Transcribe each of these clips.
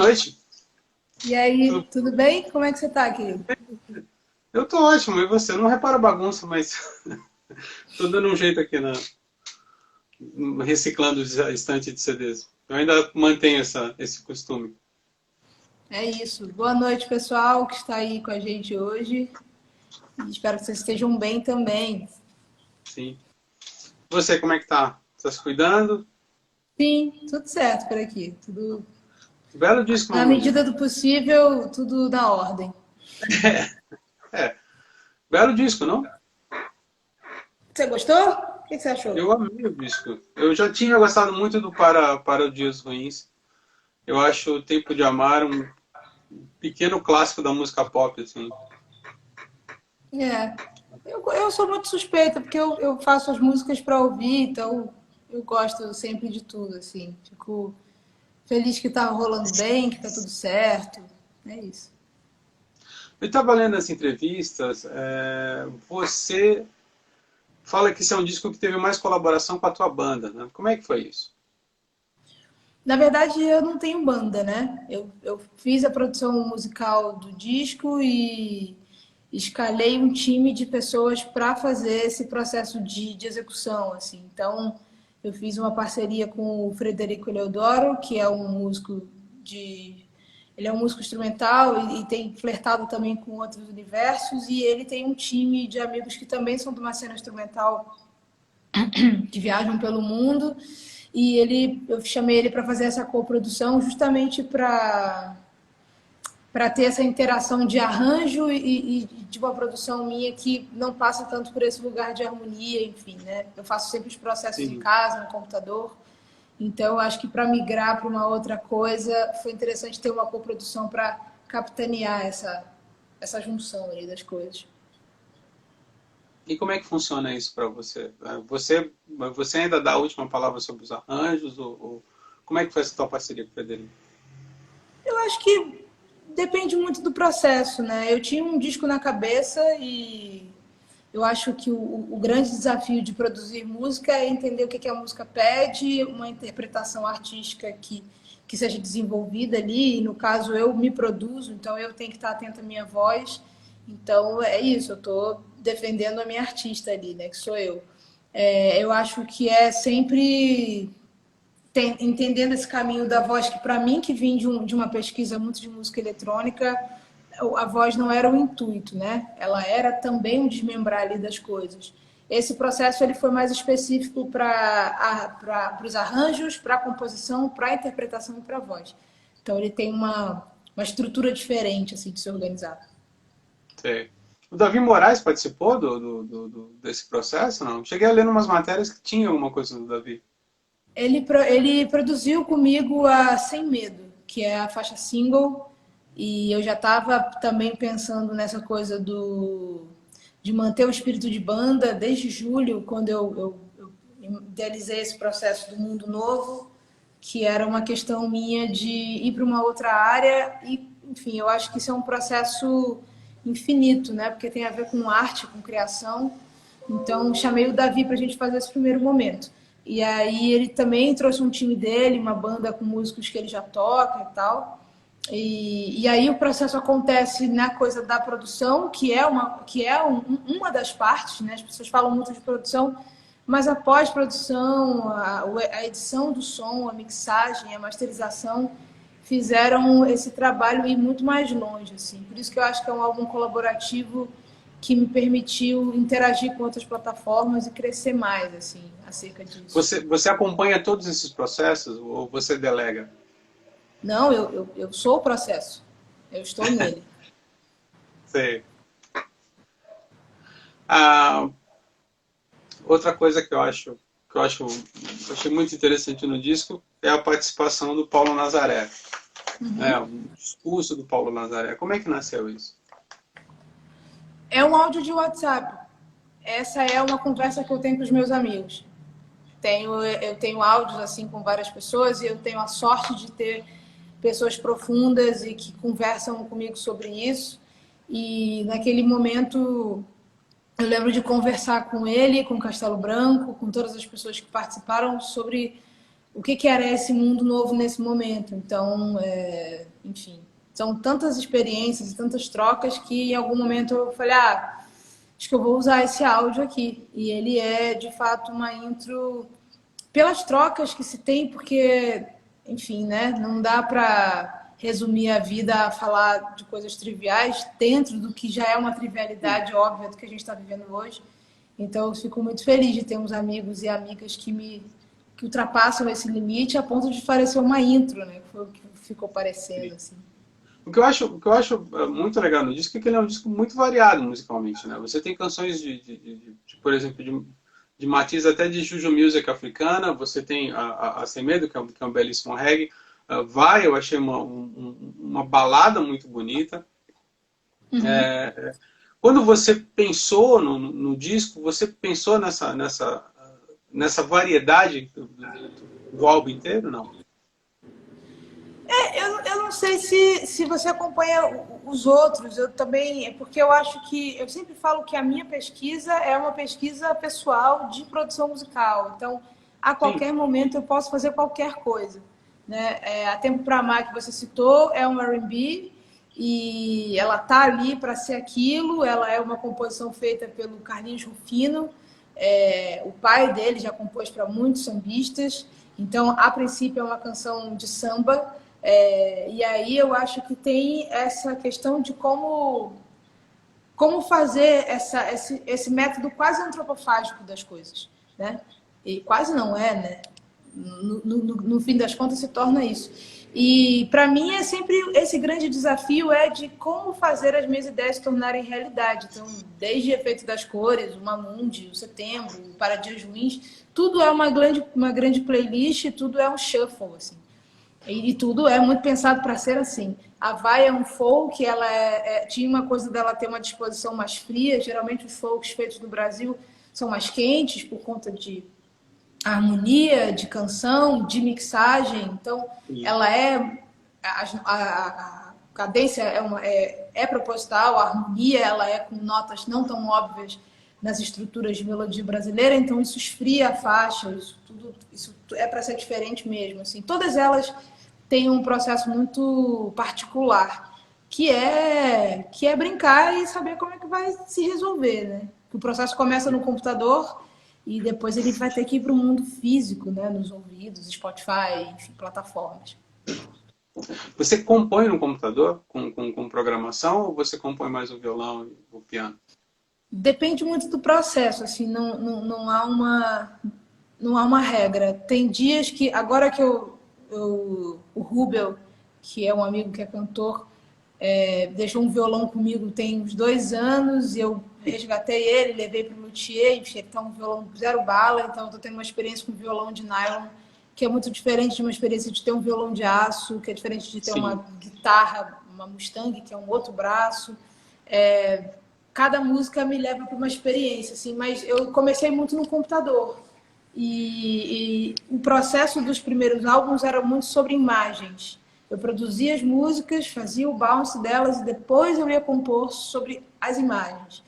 noite. E aí, Tudo- tudo bem? Como é que você tá, querido? Eu tô ótimo, e você? Não repara a bagunça, mas tô dando um jeito aqui reciclando a estante de CDs. Eu ainda mantenho esse costume. É isso. Boa noite, pessoal, que está aí com a gente hoje. E espero que vocês estejam bem também. Sim. Você, como é que tá? Tá se cuidando? Sim, tudo certo por aqui. Tudo Belo disco, na Mamãe. medida do possível, tudo na ordem. É, belo disco, não? Você gostou? O que você achou? Eu amei o disco. Eu já tinha gostado muito do Para Dias Ruins. Eu acho o Tempo de Amar um pequeno clássico da música pop, assim. É, eu sou muito suspeita, porque eu faço as músicas para ouvir, então eu gosto sempre de tudo, assim. Fico feliz que tá rolando bem, que tá tudo certo. É isso. Eu estava lendo as entrevistas, você fala que esse é um disco que teve mais colaboração com a tua banda, né? Como é que foi isso? Na verdade, eu não tenho banda, né? Eu fiz a produção musical do disco e escalei um time de pessoas para fazer esse processo de execução, assim. Então, eu fiz uma parceria com o Frederico Eleodoro, que é um músico de... Ele é um músico instrumental e tem flertado também com outros universos, e ele tem um time de amigos que também são de uma cena instrumental que viajam pelo mundo. E eu chamei ele para fazer essa coprodução justamente para ter essa interação de arranjo e de uma produção minha que não passa tanto por esse lugar de harmonia, enfim, né? Eu faço sempre os processos em Sim. casa, no computador. Então, eu acho que para migrar para uma outra coisa, foi interessante ter uma coprodução para capitanear essa junção aí das coisas. E como é que funciona isso para você? Você ainda dá a última palavra sobre os arranjos? Ou como é que foi essa tua parceria com o Frederico? Eu acho que depende muito do processo, né? Eu tinha um disco na cabeça e eu acho que o grande desafio de produzir música é entender o que a música pede, uma interpretação artística que seja desenvolvida ali. E no caso, eu me produzo, então eu tenho que estar atenta à minha voz. Então é isso, eu estou defendendo a minha artista ali, né? Que sou eu. Eu acho que é sempre entendendo esse caminho da voz, que para mim, que vim de uma pesquisa muito de música eletrônica, a voz não era o intuito, né? Ela era também um desmembrar ali das coisas. Esse processo ele foi mais específico para os arranjos, para a composição, para a interpretação e para a voz. Então ele tem uma estrutura diferente assim de se organizar. Sei. O Davi Moraes participou desse processo, não? Cheguei a ler umas matérias que tinha alguma coisa do Davi. Ele produziu comigo a Sem Medo, que é a faixa single, e eu já estava também pensando nessa coisa de manter o espírito de banda desde julho, quando eu idealizei esse processo do Mundo Novo, que era uma questão minha de ir para uma outra área e, enfim, eu acho que isso é um processo infinito, né? Porque tem a ver com arte, com criação. Então, chamei o Davi para a gente fazer esse primeiro momento. E aí ele também trouxe um time dele, uma banda com músicos que ele já toca e tal. E aí o processo acontece na coisa da produção, uma das partes, né? As pessoas falam muito de produção, mas a pós-produção, a edição do som, a mixagem, a masterização fizeram esse trabalho ir muito mais longe, assim. Por isso que eu acho que é um álbum colaborativo que me permitiu interagir com outras plataformas e crescer mais, assim, acerca disso. Você acompanha todos esses processos ou você delega? Não, eu sou o processo. Eu estou nele. Sei. Ah, outra coisa que eu achei muito interessante no disco é a participação do Paulo Nazaré. Uhum. O discurso do Paulo Nazaré. Como é que nasceu isso? É um áudio de WhatsApp. Essa é uma conversa que eu tenho com os meus amigos. Eu tenho áudios assim com várias pessoas e eu tenho a sorte de ter pessoas profundas e que conversam comigo sobre isso. E naquele momento eu lembro de conversar com ele, com o Castelo Branco, com todas as pessoas que participaram sobre o que era esse mundo novo nesse momento. Então, enfim. São tantas experiências e tantas trocas que em algum momento eu falei, ah, acho que eu vou usar esse áudio aqui. E ele é, de fato, uma intro pelas trocas que se tem, porque, enfim, né, não dá para resumir a vida a falar de coisas triviais dentro do que já é uma trivialidade óbvia do que a gente está vivendo hoje. Então, eu fico muito feliz de ter uns amigos e amigas que ultrapassam esse limite a ponto de parecer uma intro, né? Que foi o que ficou parecendo, assim. O que eu acho muito legal no disco é que ele é um disco muito variado musicalmente, né? Você tem canções por exemplo, de matiz até de Juju Music africana, você tem a Sem Medo, que é um belíssimo reggae. Vai, eu achei uma balada muito bonita. Uhum. Quando você pensou no disco, você pensou nessa variedade do álbum inteiro, não? Eu não sei se você acompanha os outros, eu também, porque eu acho que, eu sempre falo que a minha pesquisa é uma pesquisa pessoal de produção musical, então a Sim. qualquer momento eu posso fazer qualquer coisa, né? A Tempo para Amar que você citou é um R&B e ela tá ali para ser aquilo, ela é uma composição feita pelo Carlinhos Rufino, o pai dele já compôs para muitos sambistas, então a princípio é uma canção de samba. E aí eu acho que tem essa questão de como fazer esse método quase antropofágico das coisas, né? E quase não é, né? No fim das contas se torna isso. E para mim é sempre esse grande desafio é de como fazer as minhas ideias se tornarem realidade. Então, desde Efeito das Cores, o Mamundi, o Setembro, o Para Dias Ruins, tudo é uma grande playlist, tudo é um shuffle, assim. E tudo é muito pensado para ser assim. A Vai é um folk, ela tinha uma coisa dela ter uma disposição mais fria. Geralmente os folks feitos no Brasil são mais quentes por conta de harmonia, de canção, de mixagem. Então, ela a cadência é proposital, a harmonia ela é com notas não tão óbvias nas estruturas de melodia brasileira, então isso esfria a faixa, isso é para ser diferente mesmo. Assim, todas elas têm um processo muito particular, que é brincar e saber como é que vai se resolver, né? O processo começa no computador e depois ele vai ter que ir para o mundo físico, né? Nos ouvidos, Spotify, enfim, plataformas. Você compõe no computador com programação ou você compõe mais o violão e o piano? Depende muito do processo, assim, não há uma regra. Tem dias que, agora que o Rubel, que é um amigo que é cantor, deixou um violão comigo tem uns 2 anos, e eu resgatei ele, levei para o luthier, enfim, ele tá um violão zero bala, então eu estou tendo uma experiência com violão de nylon, que é muito diferente de uma experiência de ter um violão de aço, que é diferente de ter Sim. uma guitarra, uma Mustang, que é um outro braço. Cada música me leva para uma experiência, assim, mas eu comecei muito no computador. E o processo dos primeiros álbuns era muito sobre imagens. Eu produzia as músicas, fazia o bounce delas e depois eu ia compor sobre as imagens.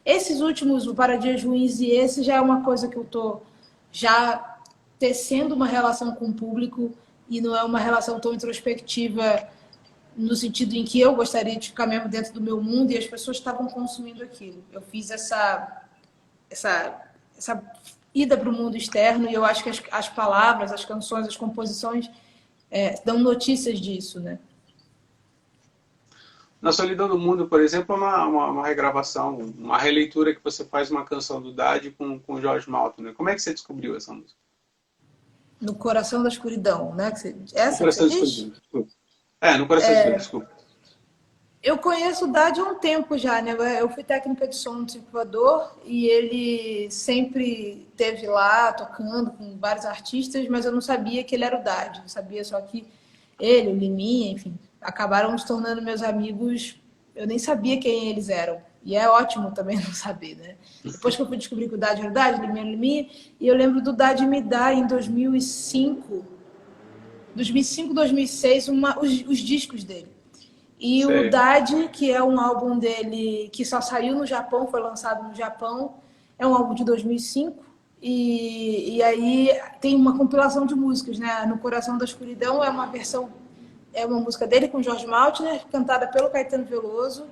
Esses últimos, o Para Dias Ruins e esse, já é uma coisa que eu estou já tecendo uma relação com o público e não é uma relação tão introspectiva no sentido em que eu gostaria de ficar mesmo dentro do meu mundo e as pessoas estavam consumindo aquilo. Eu fiz essa ida para o mundo externo e eu acho que as palavras, as canções, as composições dão notícias disso, né? Na Solidão do Mundo, por exemplo, é uma regravação, uma releitura que você faz uma canção do Dade com o Jorge Malta, né? Como é que você descobriu essa música? No Coração da Escuridão, né? No Coração da Escuridão, desculpa. No Coração da Escuridão, desculpa. Eu conheço o Dade há um tempo já, né? Eu fui técnica de som no Circulador e ele sempre esteve lá tocando com vários artistas, mas eu não sabia que ele era o Dade. Eu sabia só que ele, o Liminha, enfim, acabaram se tornando meus amigos. Eu nem sabia quem eles eram. E é ótimo também não saber, né? Depois que eu fui descobrir que o Dade era o Dade, Liminha era o Liminha, e eu lembro do Dade me dar em 2005, 2006, os discos dele. E o Dade, que é um álbum dele que só saiu no Japão, foi lançado no Japão, é um álbum de 2005, e aí tem uma compilação de músicas, né? No Coração da Escuridão é uma versão é uma música dele com Jorge Maltner, cantada pelo Caetano Veloso.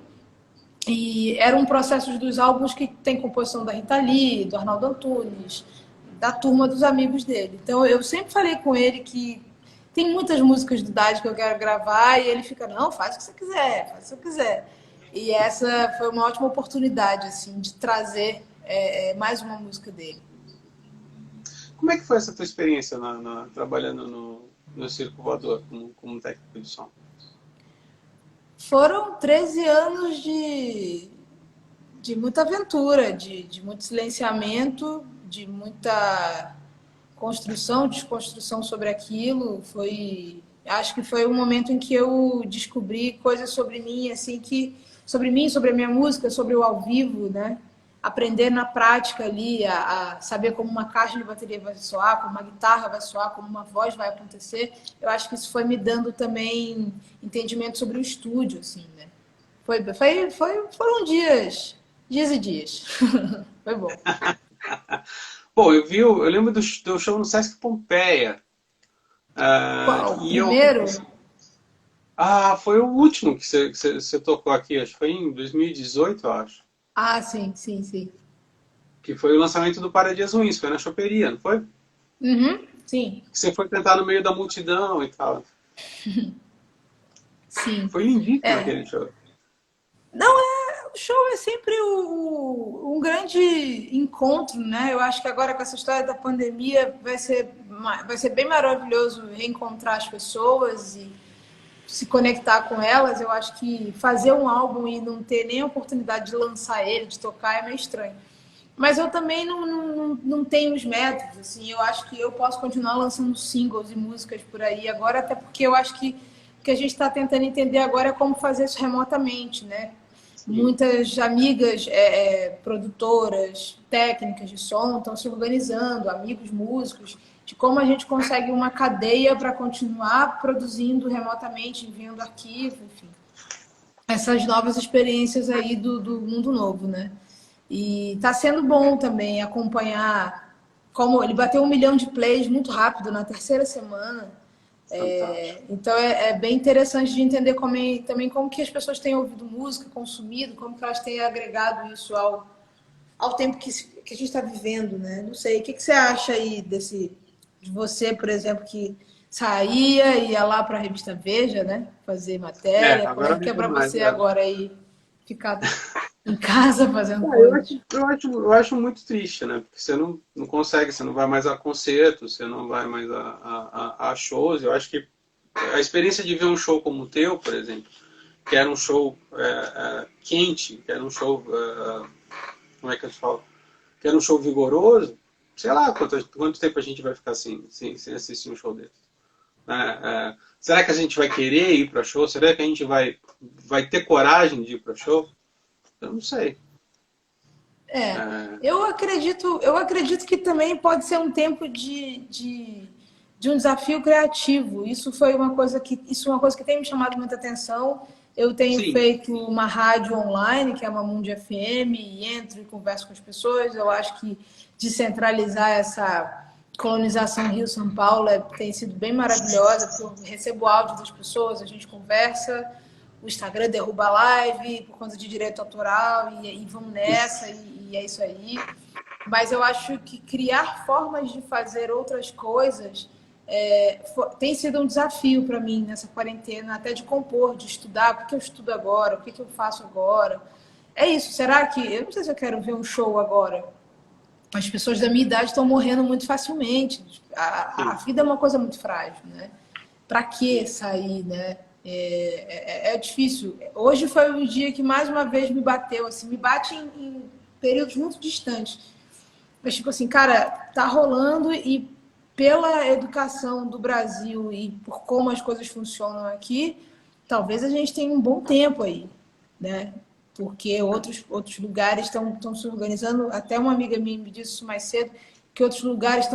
E era um processo dos álbuns que tem composição da Rita Lee, do Arnaldo Antunes, da turma dos amigos dele. Então eu sempre falei com ele que tem muitas músicas do Dade que eu quero gravar e ele fica, não, faz o que você quiser, faz o que você quiser. E essa foi uma ótima oportunidade, assim, de trazer mais uma música dele. Como é que foi essa tua experiência trabalhando no Circo Voador como técnico de som? Foram 13 anos de muita aventura, de muito silenciamento, de muita construção, desconstrução sobre aquilo. Acho que foi um momento em que eu descobri coisas sobre mim, assim, sobre mim, sobre a minha música, sobre o ao vivo, né? Aprender na prática ali a saber como uma caixa de bateria vai soar, como uma guitarra vai soar, como uma voz vai acontecer. Eu acho que isso foi me dando também entendimento sobre o estúdio, assim, né? Foram dias e dias. Foi bom. Pô, eu lembro do show no Sesc Pompeia. Qual? E Primeiro? foi o último que você tocou aqui, acho que foi em 2018, eu acho. Ah, sim, sim, sim. Que foi o lançamento do Para Dias Ruins, foi na Choperia, não foi? Uhum, sim, Que você foi cantar no meio da multidão e tal. sim. Foi lindíssimo É. aquele show. Não, o show é sempre um grande encontro, né? Eu acho que agora com essa história da pandemia vai ser bem maravilhoso reencontrar as pessoas e se conectar com elas. Eu acho que fazer um álbum e não ter nem a oportunidade de lançar ele, de tocar, é meio estranho. Mas eu também não tenho os métodos, assim, eu acho que eu posso continuar lançando singles e músicas por aí agora, até porque eu acho que o que a gente está tentando entender agora é como fazer isso remotamente, né? Sim. Muitas amigas produtoras, técnicas de som estão se organizando, amigos músicos, de como a gente consegue uma cadeia para continuar produzindo remotamente, enviando arquivo, enfim. Essas novas experiências aí do mundo novo, né? E está sendo bom também acompanhar como ele bateu 1 milhão de plays muito rápido na terceira semana. Fantástico. Então é bem interessante de entender também como que as pessoas têm ouvido música, consumido, como que elas têm agregado isso ao tempo que a gente está vivendo, né? Não sei, o que você acha aí de você, por exemplo, que saía, ia lá para a revista Veja, né? Fazer matéria. Como Agora é não que é é para mais. você agora aí ficar em casa fazendo Eu coisas? eu acho muito triste, né? Porque você não consegue, você não vai mais a concertos, você não vai mais a shows. Eu acho que a experiência de ver um show como o teu, por exemplo, que era um show quente, que era um show, como é que eu te falo? Que era um show vigoroso, sei lá quanto tempo a gente vai ficar sem assistir um show desse. Será que a gente vai querer ir para show? Será que a gente vai ter coragem de ir para show? Eu não sei. É, Eu acredito que também pode ser um tempo de um desafio criativo. Isso é uma coisa que tem me chamado muita atenção. Eu tenho sim, feito uma rádio online, que é uma Mundi FM, e entro e converso com as pessoas. Eu acho que descentralizar essa colonização Rio-São Paulo tem sido bem maravilhosa, porque eu recebo áudio das pessoas, a gente conversa, o Instagram derruba a live por conta de direito autoral e vão nessa e é isso aí. Mas eu acho que criar formas de fazer outras coisas tem sido um desafio para mim nessa quarentena, até de compor, de estudar, o que eu estudo agora, o que eu faço agora. É isso, será que... Eu não sei se eu quero ver um show agora. As pessoas da minha idade estão morrendo muito facilmente. A sim, vida é uma coisa muito frágil, né? Para que sim. sair, né? É difícil. Hoje foi um dia que mais uma vez me bateu, assim, me bate em períodos muito distantes. Mas tipo assim, cara, tá rolando e pela educação do Brasil e por como as coisas funcionam aqui, talvez a gente tenha um bom tempo aí, né? Porque outros lugares estão se organizando. Até uma amiga minha me disse isso mais cedo, que outros lugares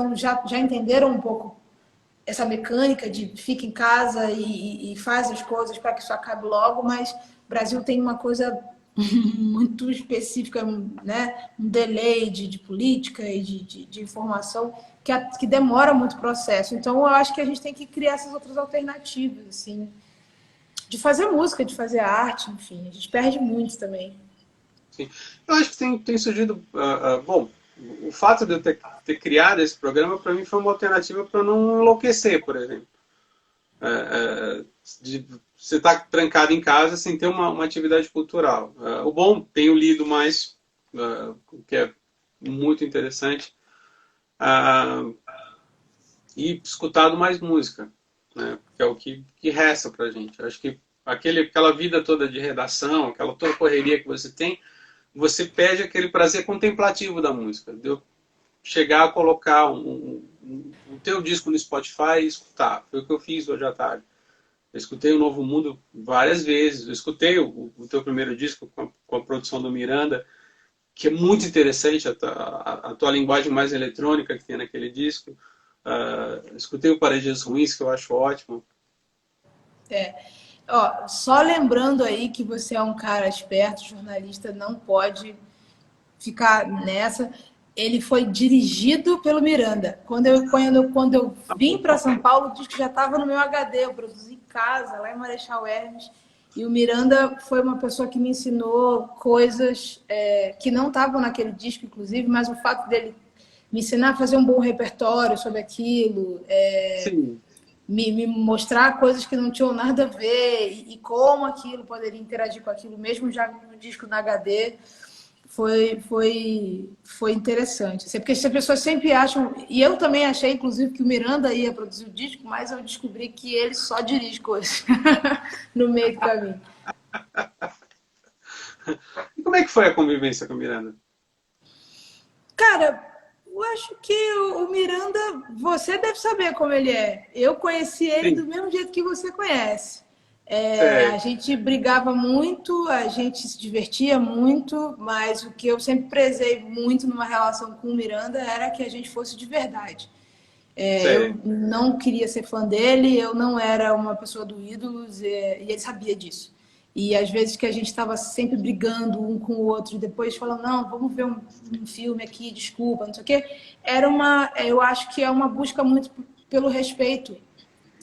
já entenderam um pouco essa mecânica de fica em casa e faz as coisas para que isso acabe logo, mas o Brasil tem uma coisa muito específica, né? Um delay de política e de informação que demora muito o processo. Então, eu acho que a gente tem que criar essas outras alternativas, assim. de fazer música, de fazer arte, enfim. A gente perde muito também. Sim. Eu acho que tem surgido. Bom, o fato de eu ter criado esse programa, para mim, foi uma alternativa para não enlouquecer, por exemplo. De você estar trancado em casa sem ter uma atividade cultural. O bom, tenho lido mais, o que é muito interessante, e escutado mais música, né? Que é o que resta para a gente. Eu acho que aquela vida toda de redação, aquela toda correria que você tem, você perde aquele prazer contemplativo da música. De eu chegar a colocar o teu disco no Spotify e escutar. Foi o que eu fiz hoje à tarde. Eu escutei o Novo Mundo várias vezes. Eu escutei o teu primeiro disco com a produção do Miranda, que é muito interessante, a tua linguagem mais eletrônica que tem naquele disco. Escutei o Paredes Ruins, que eu acho ótimo. Ó, só lembrando aí que você é um cara esperto, jornalista, não pode ficar nessa. Ele foi dirigido pelo Miranda. Quando eu vim para São Paulo, o disco já estava no meu HD, eu produzi em casa, lá em Marechal Hermes. E o Miranda foi uma pessoa que me ensinou coisas que não estavam naquele disco, inclusive, mas o fato dele me ensinar a fazer um bom repertório sobre aquilo, Sim. me mostrar coisas que não tinham nada a ver e como aquilo poderia interagir com aquilo, mesmo já no disco na HD, foi interessante. Assim, porque as pessoas sempre acham, e eu também achei, inclusive, que o Miranda ia produzir o disco, mas eu descobri que ele só dirige coisas no meio do caminho. E como é que foi a convivência com o Miranda? Cara, eu acho que o Miranda, você deve saber como ele é. Eu conheci ele do Sim, mesmo jeito que você conhece. A sei. gente brigava muito, a gente se divertia muito, mas o que eu sempre prezei muito numa relação com o Miranda era que a gente fosse de verdade. Eu Sei. não queria ser fã dele, eu não era uma pessoa do Ídolos, e ele sabia disso. E às vezes que a gente estava sempre brigando um com o outro, e depois falando, não, vamos ver um filme aqui, desculpa, não sei o quê, eu acho que é uma busca muito pelo respeito,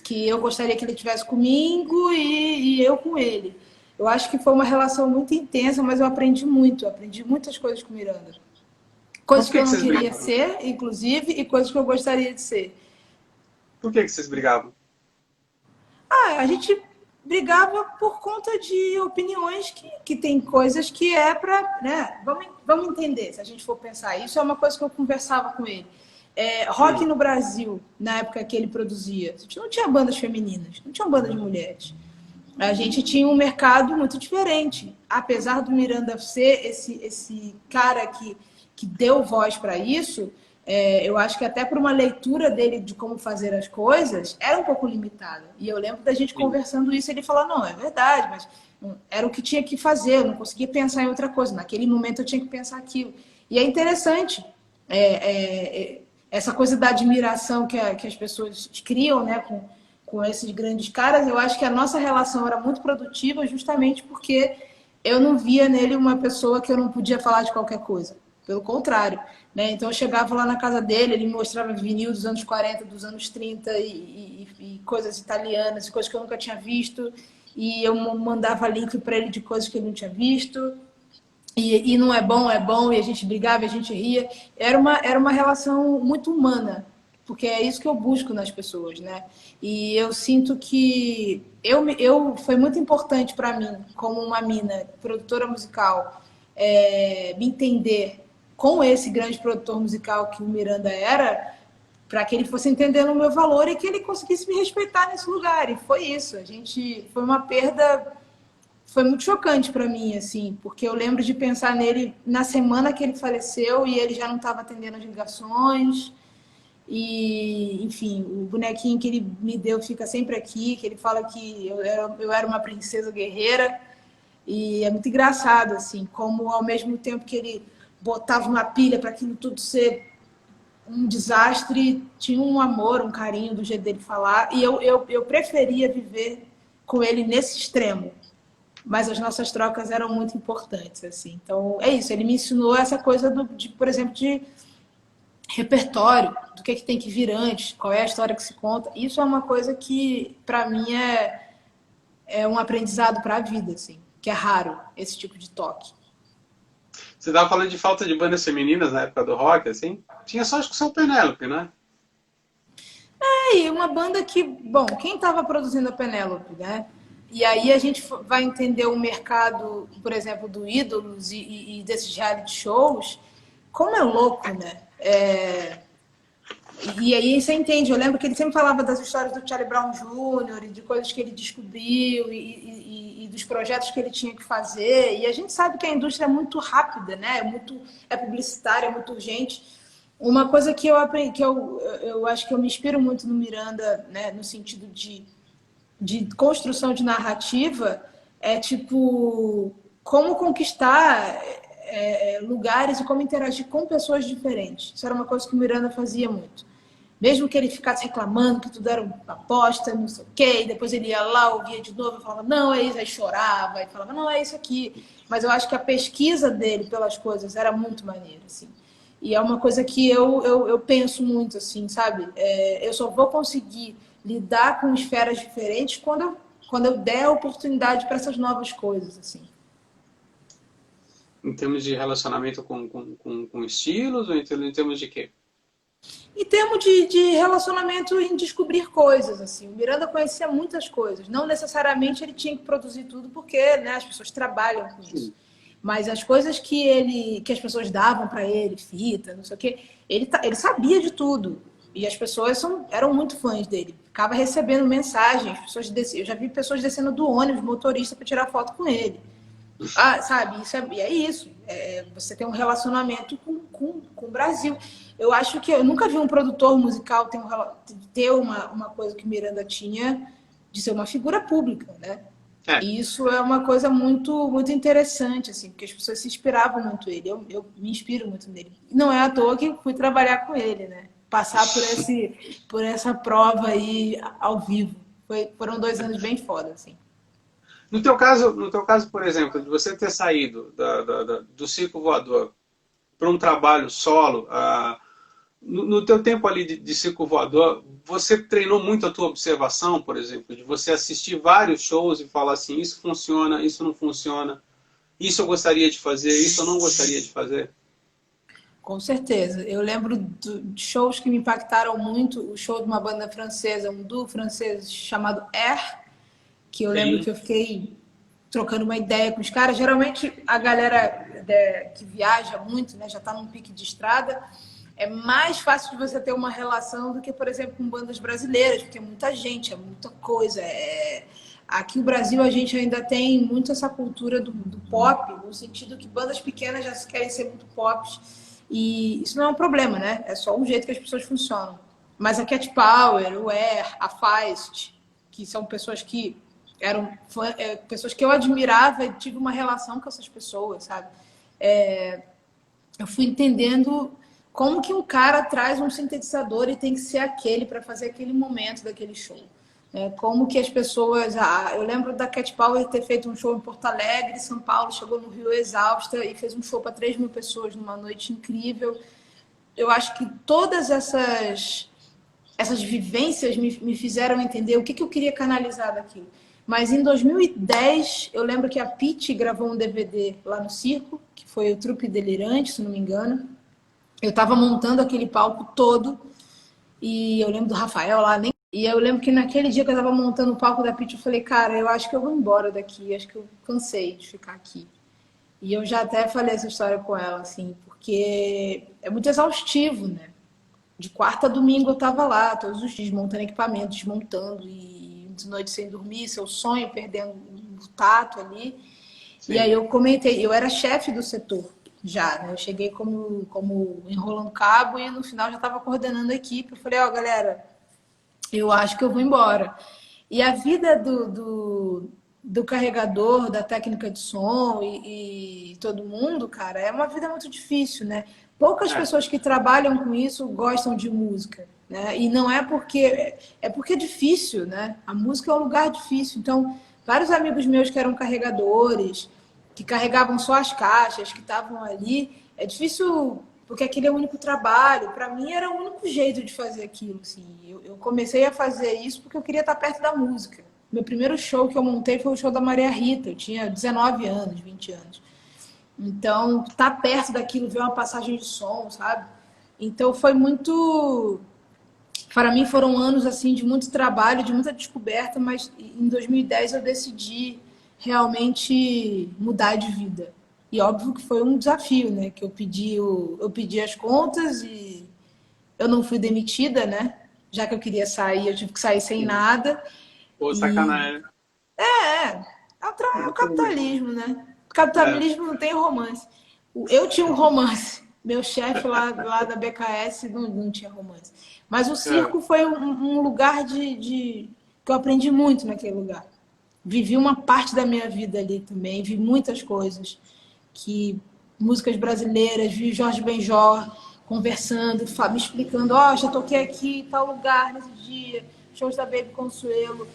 que eu gostaria que ele tivesse comigo e eu com ele. Eu acho que foi uma relação muito intensa, mas eu aprendi muitas coisas com o Miranda. Mas Coisas por que que eu que não vocês queria brigavam? ser, inclusive, e coisas que eu gostaria de ser. Por que que vocês brigavam? A gente brigava por conta de opiniões que tem coisas que é para, né? Vamos entender, se a gente for pensar. Isso é uma coisa que eu conversava com ele. Rock Hum, no Brasil, na época que ele produzia, a gente não tinha bandas femininas, não tinha bandas de mulheres. A gente tinha um mercado muito diferente. Apesar do Miranda ser esse cara que deu voz para isso, eu acho que até por uma leitura dele de como fazer as coisas, era um pouco limitada. E eu lembro da gente sim. conversando isso, ele falou, não, é verdade, mas era o que tinha que fazer, eu não conseguia pensar em outra coisa. Naquele momento eu tinha que pensar aquilo. E é interessante essa coisa da admiração que as pessoas criam, né, com esses grandes caras. Eu acho que a nossa relação era muito produtiva justamente porque eu não via nele uma pessoa que eu não podia falar de qualquer coisa. Pelo contrário. Né? Então eu chegava lá na casa dele, ele me mostrava vinil dos anos 40, dos anos 30 e coisas italianas, coisas que eu nunca tinha visto. E eu mandava link para ele de coisas que ele não tinha visto. E não é bom, e a gente brigava, e a gente ria. Era uma relação muito humana, porque é isso que eu busco nas pessoas, né? E eu sinto que foi muito importante para mim, como uma mina, produtora musical, me entender com esse grande produtor musical que o Miranda era, para que ele fosse entendendo o meu valor e que ele conseguisse me respeitar nesse lugar. E foi isso. Foi uma perda, foi muito chocante para mim, assim, porque eu lembro de pensar nele na semana que ele faleceu e ele já não estava atendendo as ligações. E, enfim, o bonequinho que ele me deu fica sempre aqui, que ele fala que eu era uma princesa guerreira. E é muito engraçado, assim, como ao mesmo tempo que ele botava uma pilha para aquilo tudo ser um desastre, tinha um amor, um carinho do jeito dele falar. E eu preferia viver com ele nesse extremo, mas as nossas trocas eram muito importantes, assim. Então, é isso. Ele me ensinou essa coisa, por exemplo, de repertório, do que tem que vir antes, qual é a história que se conta. Isso é uma coisa que, para mim, é um aprendizado para a vida, assim, que é raro esse tipo de toque. Você estava falando de falta de bandas femininas na época do rock, assim? Tinha só, acho que só o Penélope, né? E uma banda que, bom, quem estava produzindo a Penélope, né? E aí a gente vai entender o mercado, por exemplo, do Ídolos e desses reality shows, como é louco, né? E aí você entende, eu lembro que ele sempre falava das histórias do Charlie Brown Jr. e de coisas que ele descobriu e dos projetos que ele tinha que fazer. E a gente sabe que a indústria é muito rápida, né? É publicitária, é muito urgente. Uma coisa que eu aprendi, eu acho que eu me inspiro muito no Miranda, né, no sentido de construção de narrativa, é tipo como conquistar lugares e como interagir com pessoas diferentes. Isso era uma coisa que o Miranda fazia muito. Mesmo que ele ficasse reclamando que tudo era uma aposta, não sei o quê, e depois ele ia lá, ouvia de novo e falava, não, é isso, aí chorava, e falava, não, é isso aqui. Mas eu acho que a pesquisa dele pelas coisas era muito maneira, assim. E é uma coisa que eu penso muito, assim, sabe? Eu só vou conseguir lidar com esferas diferentes quando eu der a oportunidade para essas novas coisas, assim. Em termos de relacionamento com estilos, ou em termos de quê? Em termos de relacionamento em descobrir coisas, assim. O Miranda conhecia muitas coisas. Não necessariamente ele tinha que produzir tudo, porque né, as pessoas trabalham com isso. Sim. Mas as coisas que as pessoas davam para ele, fita, não sei o quê, ele sabia de tudo. E as pessoas eram muito fãs dele. Ficava recebendo mensagens. Eu já vi pessoas descendo do ônibus, motorista, para tirar foto com ele. Ah, sabe, é isso. Você tem um relacionamento com o Brasil. Eu acho que eu nunca vi um produtor musical ter uma coisa que Miranda tinha de ser uma figura pública, né? É, E isso é uma coisa muito, muito interessante, assim, porque as pessoas se inspiravam muito nele. Eu me inspiro muito nele. E não é à toa que fui trabalhar com ele, né? Passar por essa prova aí ao vivo. Foram 2 anos bem foda, assim. no teu caso, por exemplo, de você ter saído do circo voador para um trabalho solo, no teu tempo ali de circo voador, você treinou muito a tua observação, por exemplo, de você assistir vários shows e falar assim, isso funciona, isso não funciona, isso eu gostaria de fazer, isso eu não gostaria de fazer? Com certeza. Eu lembro de shows que me impactaram muito. O show de uma banda francesa, um duo francês chamado Air, que eu lembro Sim. que eu fiquei trocando uma ideia com os caras. Geralmente a galera que viaja muito, né, já está num pique de estrada, é mais fácil de você ter uma relação do que, por exemplo, com bandas brasileiras, porque é muita gente, é muita coisa. Aqui no Brasil a gente ainda tem muito essa cultura do pop, no sentido que bandas pequenas já querem ser muito pop. E isso não é um problema, né? É só um jeito que as pessoas funcionam. Mas a Cat Power, o Air, a Feist, que são pessoas que eram pessoas que eu admirava e tive uma relação com essas pessoas, sabe? Eu fui entendendo como que um cara traz um sintetizador e tem que ser aquele para fazer aquele momento daquele show. Como que as pessoas... eu lembro da Cat Power ter feito um show em Porto Alegre, São Paulo, chegou no Rio exausta e fez um show para 3.000 pessoas numa noite incrível. Eu acho que todas essas vivências me fizeram entender o que eu queria canalizar daquilo. Mas em 2010, eu lembro que a Pitty gravou um DVD lá no circo, que foi o Trupe Delirante, se não me engano. Eu estava montando aquele palco todo e eu lembro do Rafael lá, nem... E eu lembro que naquele dia que eu estava montando o palco da Pitty, eu falei, cara, eu acho que eu vou embora daqui, acho que eu cansei de ficar aqui. E eu já até falei essa história com ela, assim, porque é muito exaustivo, né? De quarta a domingo eu estava lá, todos os dias, montando equipamento, desmontando, e de noite sem dormir, seu sonho, perdendo o tato ali. E aí Sim. eu comentei, eu era chefe do setor já, né? Eu cheguei como enrolando cabo e no final já estava coordenando a equipe. Eu falei, ó, galera, eu acho que eu vou embora. E a vida do carregador, da técnica de som e todo mundo, cara, é uma vida muito difícil, né? Poucas É. pessoas que trabalham com isso gostam de música, né? E não é porque... É porque é difícil, né? A música é um lugar difícil. Então, vários amigos meus que eram carregadores, que carregavam só as caixas, que estavam ali, é difícil porque aquele é o único trabalho. Para mim era o único jeito de fazer aquilo. Assim. Eu comecei a fazer isso porque eu queria estar perto da música, meu primeiro show que eu montei foi o show da Maria Rita. Eu tinha 19 anos, 20 anos. Então, tá perto daquilo, ver uma passagem de som, sabe? Então, foi muito... Para mim, foram anos, assim, de muito trabalho, de muita descoberta, mas em 2010 eu decidi realmente mudar de vida. E óbvio que foi um desafio, né? Que eu pedi as contas e eu não fui demitida, né? Já que eu queria sair, eu tive que sair sem nada. Pô, E sacanagem. é o capitalismo, né? O É, capitalismo não tem romance. Eu tinha um romance. Meu chefe lá da BKS não tinha romance. Mas o é. circo foi um lugar que eu aprendi muito naquele lugar. Vivi uma parte da minha vida ali também, vi muitas coisas que músicas brasileiras, vi Jorge Benjor conversando, me explicando, já toquei aqui em tal lugar nesse dia, shows da Baby Consuelo,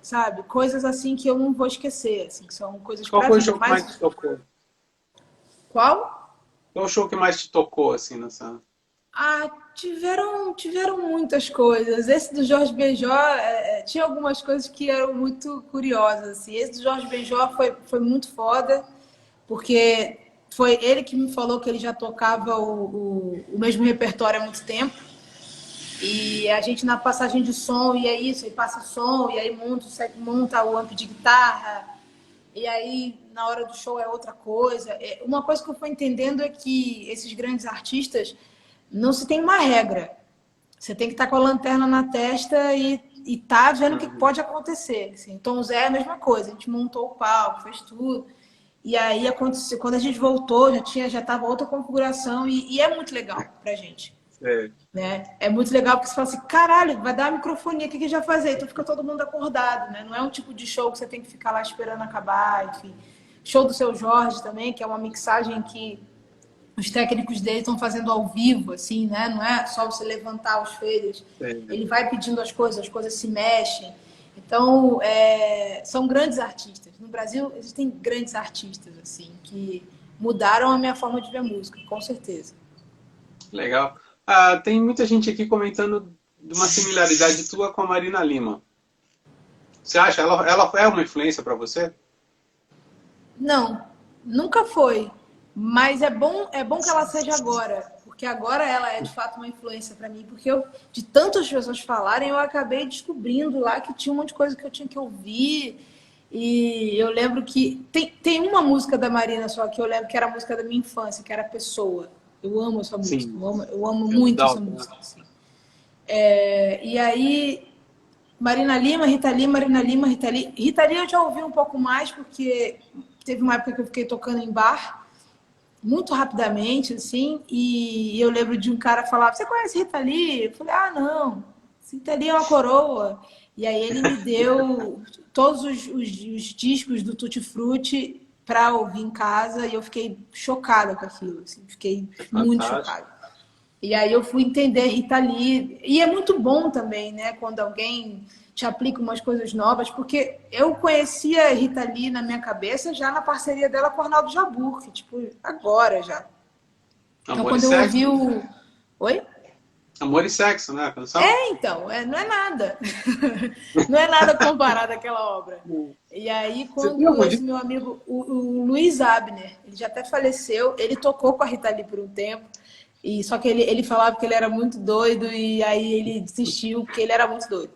sabe? Coisas assim que eu não vou esquecer, assim, que são coisas Qual para a foi o vida. show que mais te Mas tocou? qual? Qual o show que mais te tocou, assim, nessa... Tiveram muitas coisas. Esse do Jorge Benjor, tinha algumas coisas que eram muito curiosas. Assim. Esse do Jorge Benjor foi muito foda, porque foi ele que me falou que ele já tocava o mesmo repertório há muito tempo. E a gente na passagem de som, e é isso, aí passa som, e aí monta o amp de guitarra, e aí na hora do show é outra coisa. Uma coisa que eu fui entendendo é que esses grandes artistas não se tem uma regra. Você tem que estar com a lanterna na testa e tá vendo o que Uhum. pode acontecer. Assim. Então o Zé é a mesma coisa, a gente montou o palco, fez tudo. E aí aconteceu, quando a gente voltou, já estava outra configuração e é muito legal pra gente. É. Né? É muito legal porque você fala assim, caralho, vai dar a microfonia, o que a gente vai fazer? Então fica todo mundo acordado, né? Não é um tipo de show que você tem que ficar lá esperando acabar, enfim. Show do Seu Jorge também, que é uma mixagem que os técnicos dele estão fazendo ao vivo, assim, né? Não é só você levantar os faders. É. Ele vai pedindo as coisas se mexem. Então, são grandes artistas. No Brasil, existem grandes artistas, assim, que mudaram a minha forma de ver música, com certeza. Legal. Tem muita gente aqui comentando de uma similaridade tua com a Marina Lima. Você acha? Ela é uma influência para você? Não, nunca foi. Mas é bom que ela seja agora, porque agora ela é de fato uma influência para mim, porque de tantas pessoas falarem, eu acabei descobrindo lá que tinha um monte de coisa que eu tinha que ouvir. E eu lembro que tem uma música da Marina só que eu lembro que era a música da minha infância, que era Pessoa. Eu amo essa música, Sim. eu amo É do muito essa Dalton, né? música. Assim. E aí, Marina Lima, Rita Lee, Marina Lima, Rita Lee. Rita Lee eu já ouvi um pouco mais, porque teve uma época que eu fiquei tocando em bar, muito rapidamente, assim, e eu lembro de um cara falar, você conhece Rita Lee? Eu falei, não, Rita Lee é uma coroa. E aí ele me deu todos os discos do Tutti Frutti para ouvir em casa e eu fiquei chocada com aquilo, assim, fiquei É muito fantástico. chocada. E aí eu fui entender Rita Lee. E é muito bom também, né? Quando alguém te aplica umas coisas novas, porque eu conhecia a Rita Lee na minha cabeça já na parceria dela com o Arnaldo Jabur, que, tipo, agora já. Então, Amor e quando eu sexo. ouvi o... Oi? Amor e sexo, né? A canção? Então, não é nada. Não é nada comparado àquela obra. E aí, Você tem quando algum esse dia? meu amigo, o Luiz Abner, ele já até faleceu, ele tocou com a Rita Lee por um tempo, e só que ele falava que ele era muito doido, e aí ele desistiu, porque ele era muito doido.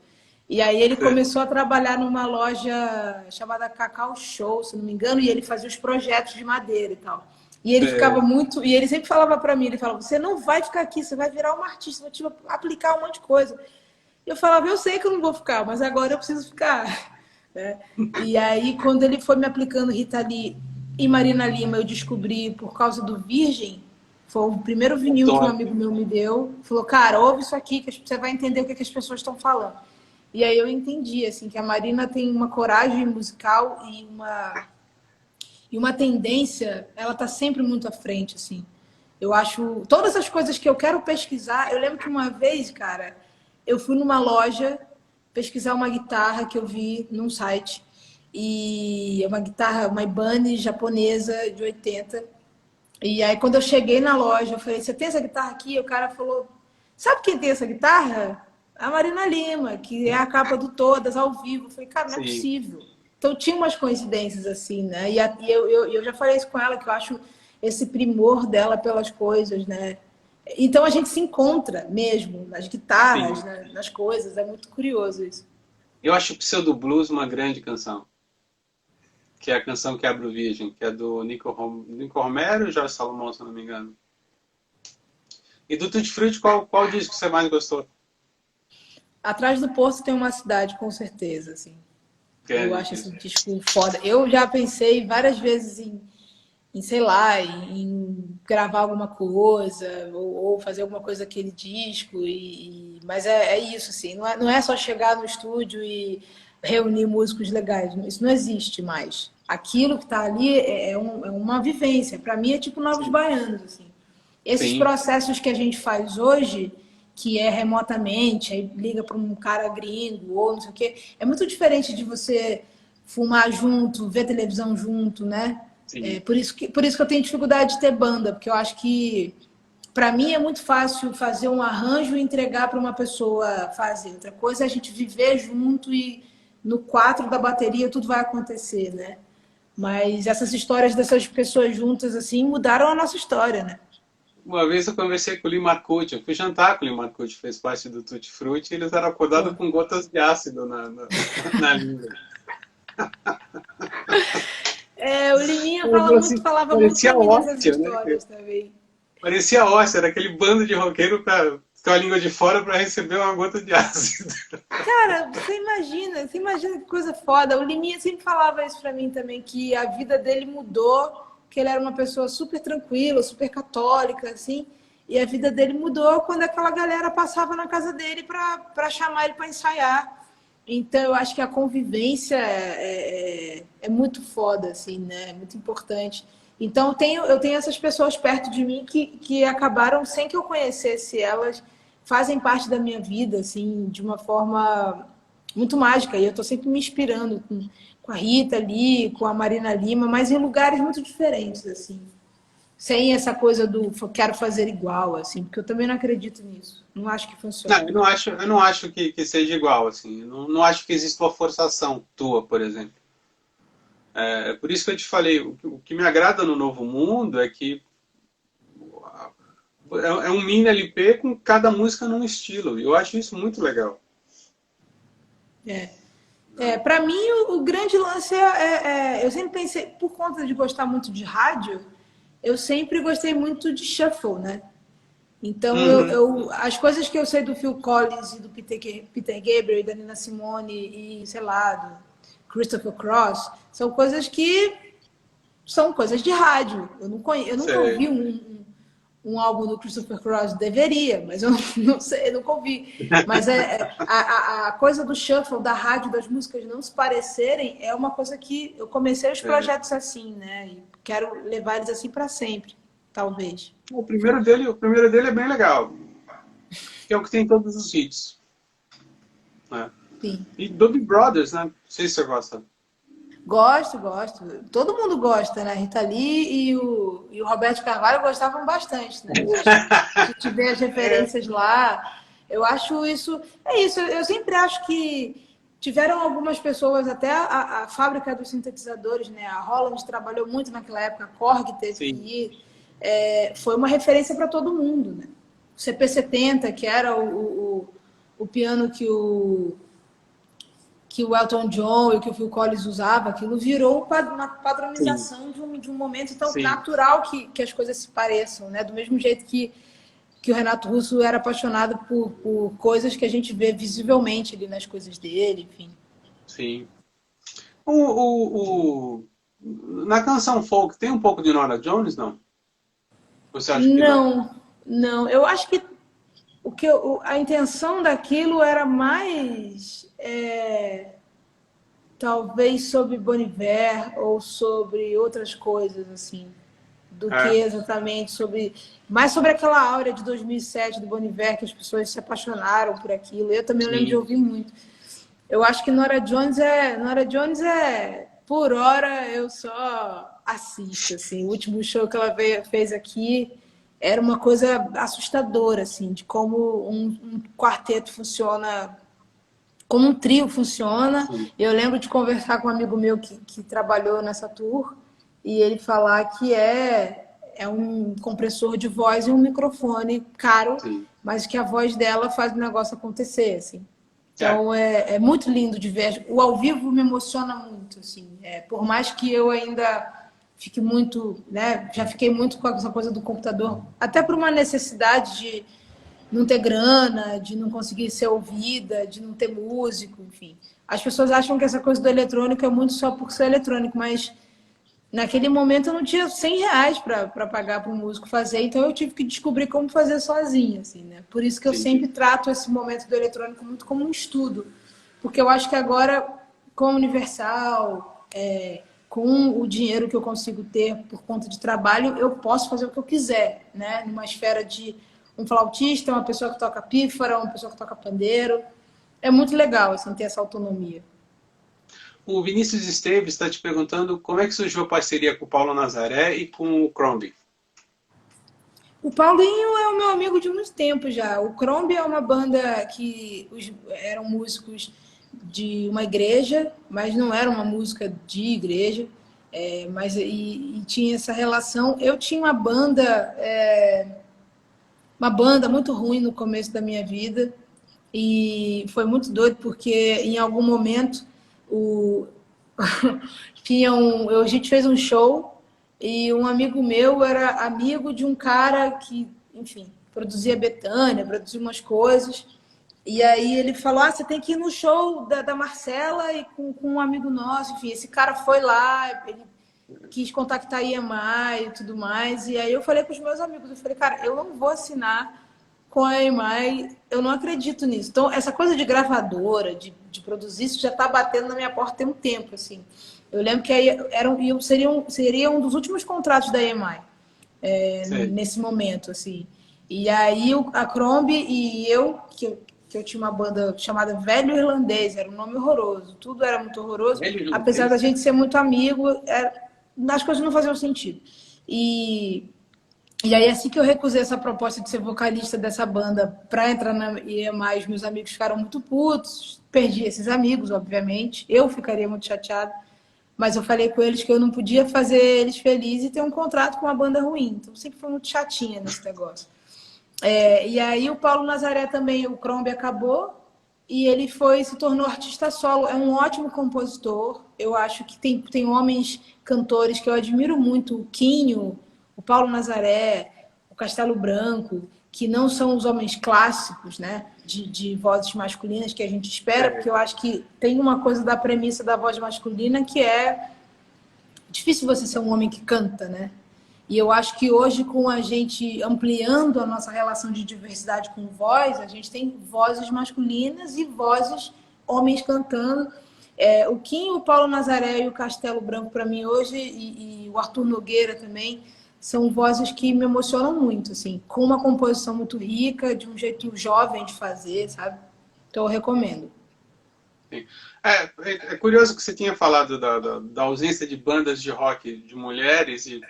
E aí ele começou a trabalhar numa loja chamada Cacau Show, se não me engano, e ele fazia os projetos de madeira e tal. E ele ficava muito. E ele sempre falava para mim: ele falava, você não vai ficar aqui, você vai virar uma artista, vou te aplicar um monte de coisa. E eu falava, eu sei que eu não vou ficar, mas agora eu preciso ficar. Né? E aí, quando ele foi me aplicando Rita Lee e Marina Lima, eu descobri por causa do Virgem, foi o primeiro vinil que um Adoro. amigo meu me deu. Falou, cara, ouve isso aqui, que você vai entender o que as pessoas estão falando. E aí eu entendi, assim, que a Marina tem uma coragem musical e uma tendência, ela tá sempre muito à frente, assim. Eu acho, todas as coisas que eu quero pesquisar, eu lembro que uma vez, cara, eu fui numa loja pesquisar uma guitarra que eu vi num site, e é uma guitarra, uma Ibanez japonesa de 80. E aí quando eu cheguei na loja, eu falei, você tem essa guitarra aqui? E o cara falou, sabe quem tem essa guitarra? A Marina Lima, que é a capa do Todas, ao vivo. Eu falei, cara, não é Sim, possível. Então tinha umas coincidências assim, né? E eu já falei isso com ela, que eu acho esse primor dela pelas coisas, né? Então a gente se encontra mesmo, nas guitarras, sim. nas coisas. É muito curioso isso. Eu acho o Pseudo Blues uma grande canção, que é a canção que abre o Virgem, que é do Nico Romero e Jorge Salomão, se eu não me engano. E do Tutti Frutti, qual disco você mais gostou? Atrás do Poço tem uma cidade, com certeza, assim. Eu Grande acho esse disco. disco foda. Eu já pensei várias vezes sei lá, em gravar alguma coisa ou fazer alguma coisa daquele disco. Mas é isso, assim. Não é só chegar no estúdio e reunir músicos legais. Isso não existe mais. Aquilo que está ali é uma vivência. Para mim é tipo Novos Sim, Baianos, assim. Esses sim, processos que a gente faz hoje, que é remotamente, aí liga para um cara gringo ou não sei o quê, é muito diferente de você fumar junto, ver televisão junto, né? sim. Por isso que eu tenho dificuldade de ter banda, porque eu acho que para mim é muito fácil fazer um arranjo e entregar para uma pessoa fazer. Outra coisa é a gente viver junto e no quatro da bateria tudo vai acontecer, né? Mas essas histórias dessas pessoas juntas assim mudaram a nossa história, né? Uma vez eu conversei com o Lee Marcucci, eu fui jantar com o Lee Marcucci, fez parte do Tutti Frutti, e eles eram acordados Pô. com gotas de ácido na língua. O Liminha Ele falou assim, falava muito parecia para mim dessas ósseo, né? histórias também. Parecia ósseo, era aquele bando de roqueiro com a língua de fora para receber uma gota de ácido. Cara, você imagina que coisa foda. O Liminha sempre falava isso pra mim também, que a vida dele mudou, que ele era uma pessoa super tranquila, super católica, assim, e a vida dele mudou quando aquela galera passava na casa dele pra chamar ele pra ensaiar. Então, eu acho que a convivência é muito foda, assim, né? É muito importante. Então, eu tenho essas pessoas perto de mim que acabaram, sem que eu conhecesse elas, fazem parte da minha vida, assim, de uma forma muito mágica. E eu estou sempre me inspirando com a Rita ali, com a Marina Lima, mas em lugares muito diferentes, assim. Sem essa coisa do quero fazer igual, assim, porque eu também não acredito nisso. Não acho que Não, funciona. eu não acho que seja igual, assim. Eu não acho que exista uma forçação tua, por exemplo. É por isso que eu te falei, o que me agrada no Novo Mundo é que é um mini LP com cada música num estilo. E eu acho isso muito legal. É. Para mim, o grande lance eu sempre pensei, por conta de gostar muito de rádio, eu sempre gostei muito de shuffle, né? Então, Uhum. as coisas que eu sei do Phil Collins e do Peter Gabriel e da Nina Simone e, sei lá, do Christopher Cross, são coisas de rádio. Eu nunca ouvi Sei. um álbum do Christopher Cross, deveria, mas eu não sei, eu nunca ouvi. Mas a coisa do shuffle, da rádio, das músicas não se parecerem, é uma coisa que eu comecei os É. projetos assim, né? E quero levar eles assim para sempre, talvez. O primeiro dele é bem legal, que é o que tem todos os hits. Né? Sim. E Doobie Brothers, né? Não sei se você gosta. Gosto, gosto. Todo mundo gosta, né? Rita Lee e o Roberto Carvalho gostavam bastante, né? A gente vê as referências lá. Eu acho isso. É isso, eu sempre acho que tiveram algumas pessoas, até a fábrica dos sintetizadores, né? A Holland trabalhou muito naquela época, a Korg teve que Sim, ir. Foi uma referência para todo mundo, né? O CP70, que era o piano que o Elton John e que o Phil Collins usava, aquilo virou uma sim, padronização de um momento tão sim. natural que as coisas se pareçam, né? Do mesmo jeito que o Renato Russo era apaixonado por coisas que a gente vê visivelmente ali nas coisas dele, enfim. Sim. Na canção folk tem um pouco de Nora Jones, não? Você acha que não? Não, não. Eu acho que a intenção daquilo era mais talvez sobre Bon Iver ou sobre outras coisas assim, do que É, exatamente mais sobre aquela áurea de 2007 do Bon Iver, que as pessoas se apaixonaram por aquilo. Eu também lembro de sim. ouvir muito. Eu acho que Nora Jones por hora eu só assisto assim. O último show que ela fez aqui era uma coisa assustadora, assim, de como um quarteto funciona, como um trio funciona. Sim. Eu lembro de conversar com um amigo meu que trabalhou nessa tour e ele falar que é um compressor de voz e um microfone caro, Sim. mas que a voz dela faz o negócio acontecer, assim. É, Então é muito lindo de ver. O ao vivo me emociona muito, assim. Por mais que eu ainda fique muito, né? Já fiquei muito com essa coisa do computador, até por uma necessidade de não ter grana, de não conseguir ser ouvida, de não ter músico, enfim. As pessoas acham que essa coisa do eletrônico é muito só por ser eletrônico, mas naquele momento eu não tinha R$ 100 para pagar para um músico fazer, então eu tive que descobrir como fazer sozinha, assim, né? Por isso que eu sempre entendi. trato esse momento do eletrônico muito como um estudo, porque eu acho que agora, com a Universal, com o dinheiro que eu consigo ter por conta de trabalho, eu posso fazer o que eu quiser, né? Numa esfera de um flautista, uma pessoa que toca pífara, uma pessoa que toca pandeiro. É muito legal, assim, ter essa autonomia. O Vinícius Esteves está te perguntando como é que surgiu a parceria com o Paulo Nazaré e com o Crombie. O Paulinho é o meu amigo de muito tempo já. O Crombie é uma banda que eram músicos de uma igreja, mas não era uma música de igreja. Mas e tinha essa relação. Eu tinha uma banda muito ruim no começo da minha vida e foi muito doido porque em algum momento o a gente fez um show e um amigo meu era amigo de um cara que, enfim, produzia Bethânia, produzia umas coisas. E aí ele falou: ah, você tem que ir no show da Marcela e com um amigo nosso. Enfim, esse cara foi lá, ele quis contactar a EMI e tudo mais. E aí eu falei para os meus amigos, eu falei, cara, eu não vou assinar com a EMI, eu não acredito nisso. Então, essa coisa de gravadora, de produzir, isso já está batendo na minha porta tem um tempo, assim. Eu lembro que aí seria um dos últimos contratos da EMI, Sei. nesse momento, assim. E aí a Crombie e eu, que eu tinha uma banda chamada Velho Irlandês, era um nome horroroso, tudo era muito horroroso, Velho apesar da irlandês? gente ser muito amigo, as coisas não faziam sentido. E aí, assim que eu recusei essa proposta de ser vocalista dessa banda para entrar na EMI, os meus amigos ficaram muito putos, perdi esses amigos, obviamente, eu ficaria muito chateada, mas eu falei com eles que eu não podia fazer eles felizes e ter um contrato com uma banda ruim, então sempre fui muito chatinha nesse negócio. E aí o Paulo Nazaré também, o Crombie acabou e ele se tornou artista solo. É um ótimo compositor. Eu acho que tem homens cantores que eu admiro muito, o Quinho, o Paulo Nazaré, o Castelo Branco, que não são os homens clássicos, né, de vozes masculinas que a gente espera, porque eu acho que tem uma coisa da premissa da voz masculina que é difícil você ser um homem que canta, né? E eu acho que hoje, com a gente ampliando a nossa relação de diversidade com voz, a gente tem vozes masculinas e vozes homens cantando. O Kim, o Paulo Nazaré e o Castelo Branco, para mim, hoje, e o Arthur Nogueira também, são vozes que me emocionam muito, assim, com uma composição muito rica, de um jeito jovem de fazer, sabe? Então, eu recomendo. Sim. É curioso que você tinha falado da ausência de bandas de rock de mulheres e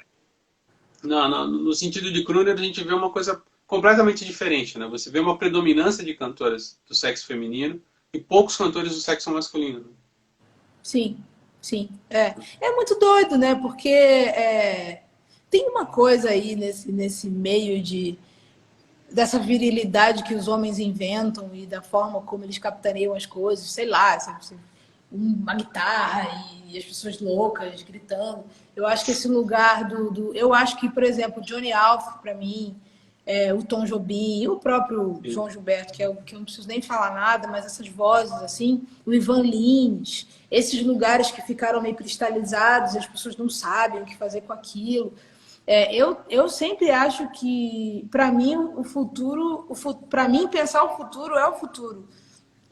no sentido de crooner a gente vê uma coisa completamente diferente, né? Você vê uma predominância de cantoras do sexo feminino e poucos cantores do sexo masculino, né? Sim, sim. É muito doido, né? Porque tem uma coisa aí nesse meio dessa virilidade que os homens inventam e da forma como eles capitaneiam as coisas, sei lá, uma guitarra e as pessoas loucas gritando. Eu acho que esse lugar eu acho que, por exemplo, Johnny Alf, para mim, o Tom Jobim e o próprio Sim. João Gilberto, que é o que eu não preciso nem falar nada, mas essas vozes, assim, o Ivan Lins, esses lugares que ficaram meio cristalizados, as pessoas não sabem o que fazer com aquilo. Eu sempre acho que, para mim, para mim, pensar o futuro é o futuro.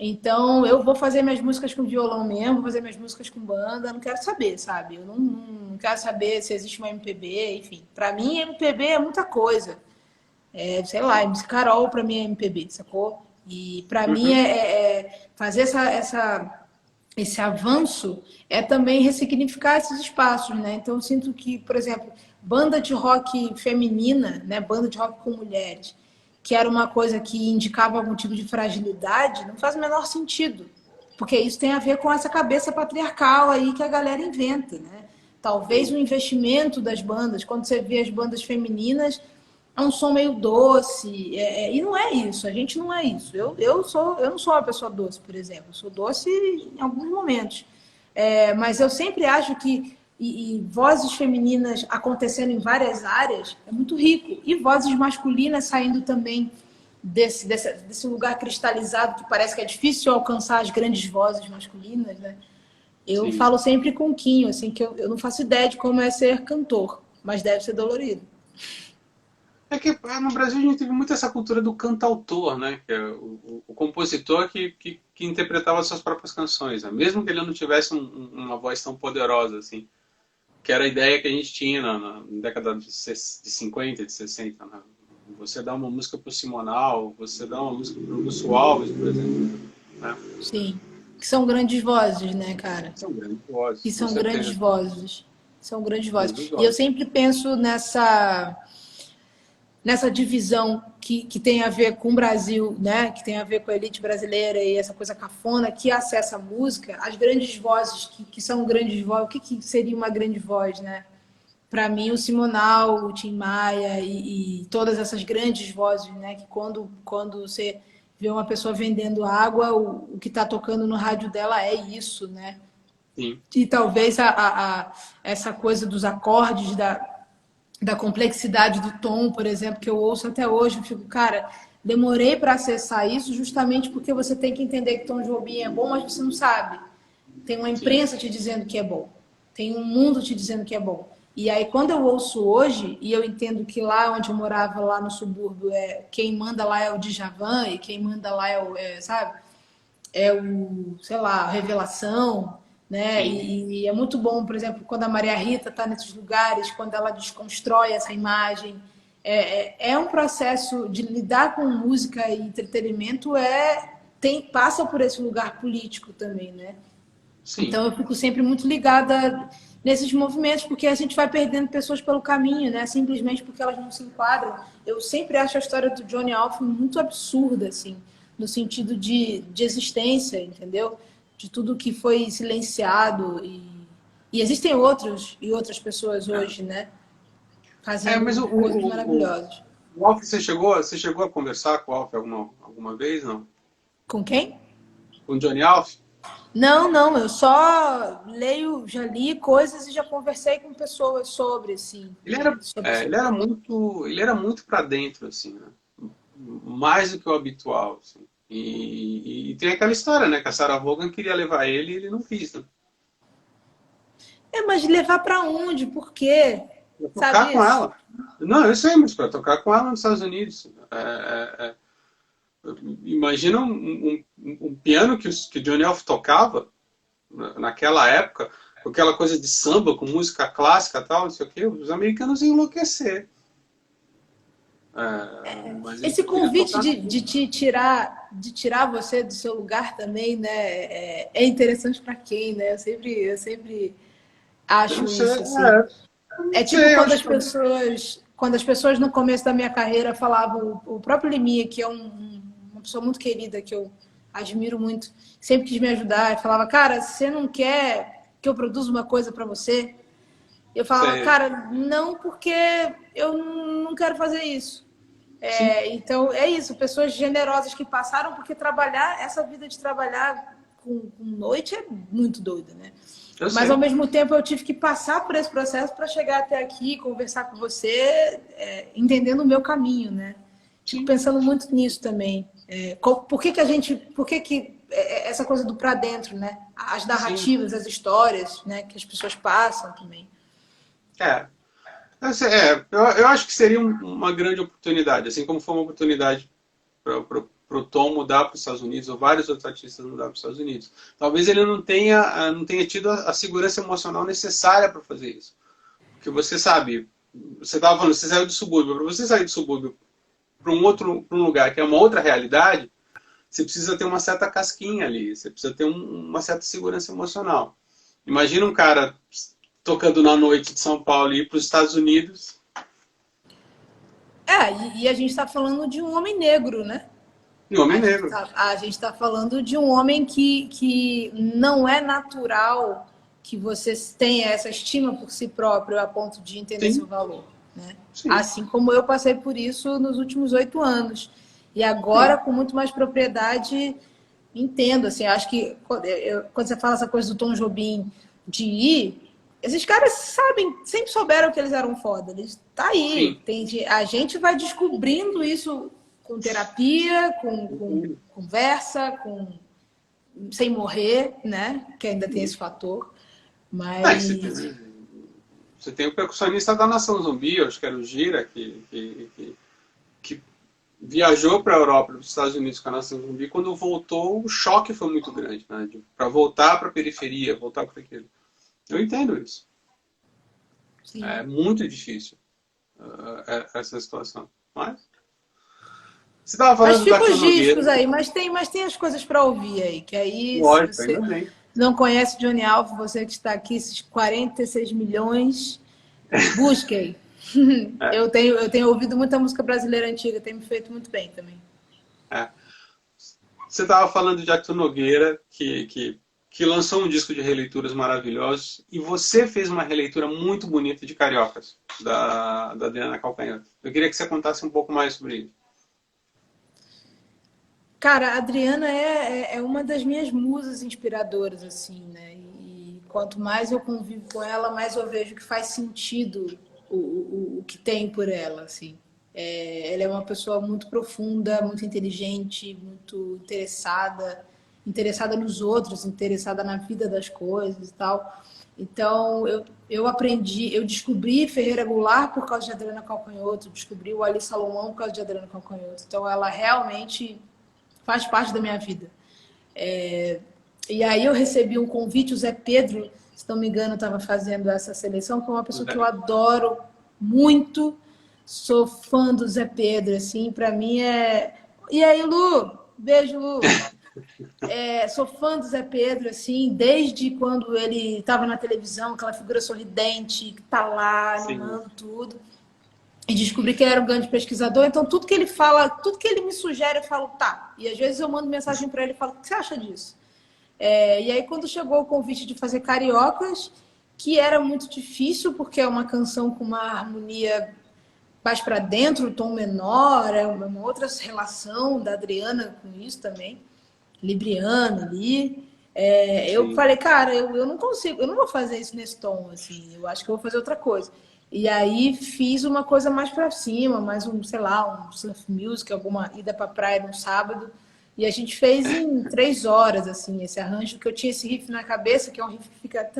Então, eu vou fazer minhas músicas com violão mesmo, vou fazer minhas músicas com banda, não quero saber, sabe? Eu não quero saber se existe uma MPB, enfim. Para mim, MPB é muita coisa. Sei lá, MC Carol para mim é MPB, sacou? E para mim Uhum. fazer esse avanço é também ressignificar esses espaços, né? Então eu sinto que, por exemplo, banda de rock feminina, né, banda de rock com mulheres, que era uma coisa que indicava algum tipo de fragilidade, não faz o menor sentido. Porque isso tem a ver com essa cabeça patriarcal aí que a galera inventa, né? Talvez o investimento das bandas, quando você vê as bandas femininas, é um som meio doce, e não é isso, a gente não é isso. Eu não sou uma pessoa doce, por exemplo, eu sou doce em alguns momentos. Mas eu sempre acho que e vozes femininas acontecendo em várias áreas é muito rico. E vozes masculinas saindo também desse lugar cristalizado que parece que é difícil alcançar as grandes vozes masculinas, né? Eu Sim. falo sempre com o Quinho, assim, que eu não faço ideia de como é ser cantor, mas deve ser dolorido. É que no Brasil a gente teve muito essa cultura do cantautor, né? Que é o compositor que interpretava suas próprias canções, né? Mesmo que ele não tivesse uma voz tão poderosa, assim. Que era a ideia que a gente tinha na década de 50, de 60, né? Você dá uma música para o Simonal, você dá uma música para o Lúcio Alves, por exemplo, né? Sim. Que são grandes vozes, né, cara? São grandes vozes, Que com são grandes certeza. vozes. São grandes Grandes vozes. E eu vozes. sempre penso nessa divisão que tem a ver com o Brasil, né? Que tem a ver com a elite brasileira e essa coisa cafona que acessa a música, as grandes vozes que são grandes vozes, o que seria uma grande voz, né? Para mim, o Simonal, o Tim Maia e todas essas grandes vozes, né? Que quando você vê uma pessoa vendendo água, o que está tocando no rádio dela é isso, né? Sim, E talvez essa coisa dos acordes, da complexidade do tom, por exemplo, que eu ouço até hoje, eu fico, cara, demorei para acessar isso justamente porque você tem que entender que Tom Jobim é bom, mas você não sabe. Tem uma sim. imprensa te dizendo que é bom. Tem um mundo te dizendo que é bom. E aí, quando eu ouço hoje, e eu entendo que lá onde eu morava, lá no subúrbio, quem manda lá é o Djavan, e quem manda lá sabe? É o, sei lá, a Revelação, né? Sim. E é muito bom, por exemplo, quando a Maria Rita está nesses lugares, quando ela desconstrói essa imagem. É um processo de lidar com música e entretenimento, passa por esse lugar político também, né? Sim. Então eu fico sempre muito ligada nesses movimentos, porque a gente vai perdendo pessoas pelo caminho, né? Simplesmente porque elas não se enquadram. Eu sempre acho a história do Johnny Alf muito absurda, assim, no sentido de existência, entendeu? De tudo que foi silenciado. E existem outros e outras pessoas hoje, né? Mas Fazendo coisas maravilhosas. o Alf, você chegou a conversar com o Alf alguma vez, não? Com quem? Com o Johnny Alf? Não, não, eu só leio, já li coisas e já conversei com pessoas sobre, assim, Ele era, sobre é, esse. ele era muito para dentro, assim, né? Mais do que o habitual, assim. E tem aquela história, né? Que a Sarah Vaughan queria levar ele e ele não quis, né? Mas levar para onde? Por quê? Pra Sabe tocar com isso? ela. Não, eu sei, mas para tocar com ela nos Estados Unidos. Imagina um piano que o Johnny Alf tocava naquela época, com aquela coisa de samba, com música clássica e tal, não sei o quê, os americanos iam enlouquecer. Mas ele Esse queria convite tocar. de tirar você do seu lugar também, né? É interessante para quem, né? Eu sempre Eu não acho sei, isso assim. eu não É tipo sei, eu quando acho as que. pessoas no começo da minha carreira falavam, o próprio Liminha, que é uma pessoa muito querida, que eu admiro muito, sempre quis me ajudar, e falava, cara, você não quer que eu produza uma coisa para você? Eu falava, Sei. cara, não, porque eu não quero fazer isso. Sim, Então, é isso, pessoas generosas que passaram, porque essa vida de trabalhar com noite é muito doida, né? eu Mas, ao sei. mesmo tempo, eu tive que passar por esse processo para chegar até aqui, conversar com você, entendendo o meu caminho, né? Fico Sim, pensando muito nisso também. Por que essa coisa do pra dentro, né? As sim. narrativas, as histórias, né? Que as pessoas passam também. É. Eu acho que seria uma grande oportunidade, assim como foi uma oportunidade para o Tom mudar para os Estados Unidos, ou vários outros artistas mudar para os Estados Unidos. Talvez ele não tenha tido a segurança emocional necessária para fazer isso. Porque você sabe, você estava falando, você saiu do subúrbio, para você sair do subúrbio para um lugar que é uma outra realidade, você precisa ter uma certa casquinha ali, você precisa ter uma certa segurança emocional. Imagina um cara tocando na noite de São Paulo e ir para os Estados Unidos. E a gente está falando de um homem negro, né? E homem negro. A gente está falando de um homem que não é natural que você tenha essa estima por si próprio a ponto de entender Sim. seu valor. Né? Sim. Assim como eu passei por isso nos últimos 8 anos. E agora, com muito mais propriedade, entendo. Assim, acho que quando você fala essa coisa do Tom Jobim de ir, esses caras sabem, sempre souberam que eles eram foda. Eles tá aí. A gente vai descobrindo isso com terapia, com conversa, sem morrer, né? Que ainda tem esse fator. Mas... Você tem o percussionista da Nação Zumbi, eu acho que era o Gira, que viajou para a Europa, para os Estados Unidos com a Nação Zumbi. Quando voltou, o choque foi muito grande, né? Para voltar para a periferia, voltar para aquilo. Eu entendo isso. Sim. É muito difícil essa situação. Mas você estava falando da Mas fica os discos aí, mas tem as coisas para ouvir aí, que aí lógico, se você não conhece Johnny Alves, você que está aqui, esses 46 milhões, busquem. Eu tenho ouvido muita música brasileira antiga, tem me feito muito bem também. Você estava falando de Arthur Nogueira, que lançou um disco de releituras maravilhosos, e você fez uma releitura muito bonita de Cariocas, da Adriana Calcanhoto. Eu queria que você contasse um pouco mais sobre isso. Cara, a Adriana é uma das minhas musas inspiradoras, assim, né? E quanto mais eu convivo com ela, mais eu vejo que faz sentido o que tem por ela, assim. Ela é uma pessoa muito profunda, muito inteligente, muito interessada nos outros, interessada na vida das coisas e tal. Então, eu descobri Ferreira Goulart por causa de Adriana Calcanhoto, descobri o Ali Salomão por causa de Adriana Calcanhoto. Então, ela realmente faz parte da minha vida. E aí eu recebi um convite, o Zé Pedro, se não me engano, estava fazendo essa seleção, que é uma pessoa que eu adoro muito, sou fã do Zé Pedro, assim, para mim é... E aí, Lu? Beijo, Lu. Sou fã do Zé Pedro, assim, desde quando ele estava na televisão, aquela figura sorridente, que tá lá, animando tudo. E descobri que ele era um grande pesquisador, então tudo que ele fala, tudo que ele me sugere, eu falo, tá. E às vezes eu mando mensagem para ele e falo, o que você acha disso? E aí quando chegou o convite de fazer Cariocas, que era muito difícil, porque é uma canção com uma harmonia mais para dentro, o tom menor, é uma outra relação da Adriana com isso também, libriana ali. Eu falei, cara, eu não consigo, eu não vou fazer isso nesse tom, assim, eu acho que eu vou fazer outra coisa. E aí fiz uma coisa mais para cima, mais um surf music, alguma ida para praia num sábado. E a gente fez em 3 horas, assim, esse arranjo, que eu tinha esse riff na cabeça, que é um riff que fica...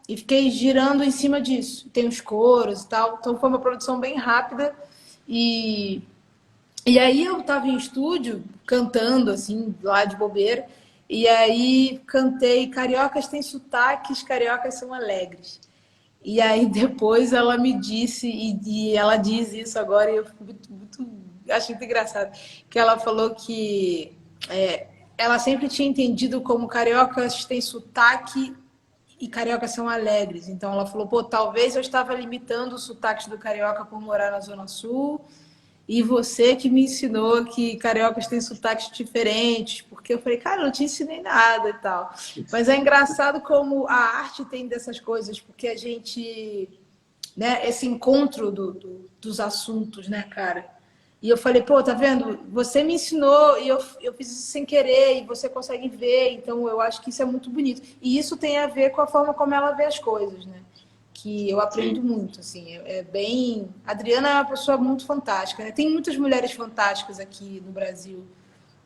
E fiquei girando em cima disso. Tem os coros e tal. Então foi uma produção bem rápida. E aí eu estava em estúdio, cantando, assim, lá de bobeira. E aí cantei Cariocas têm sotaques, cariocas são alegres. E aí depois ela me disse, e ela diz isso agora, e eu fico acho muito engraçado, que ela falou que ela sempre tinha entendido como cariocas têm sotaque e cariocas são alegres. Então ela falou, pô, talvez eu estava limitando os sotaques do carioca por morar na Zona Sul, e você que me ensinou que cariocas têm sotaques diferentes, porque eu falei, cara, eu não te ensinei nada e tal. Mas é engraçado como a arte tem dessas coisas, porque a gente, né, esse encontro dos assuntos, né, cara? E eu falei, pô, tá vendo? Você me ensinou e eu fiz isso sem querer e você consegue ver, então eu acho que isso é muito bonito. E isso tem a ver com a forma como ela vê as coisas, né? Que eu aprendo muito, assim, a Adriana é uma pessoa muito fantástica, né? Tem muitas mulheres fantásticas aqui no Brasil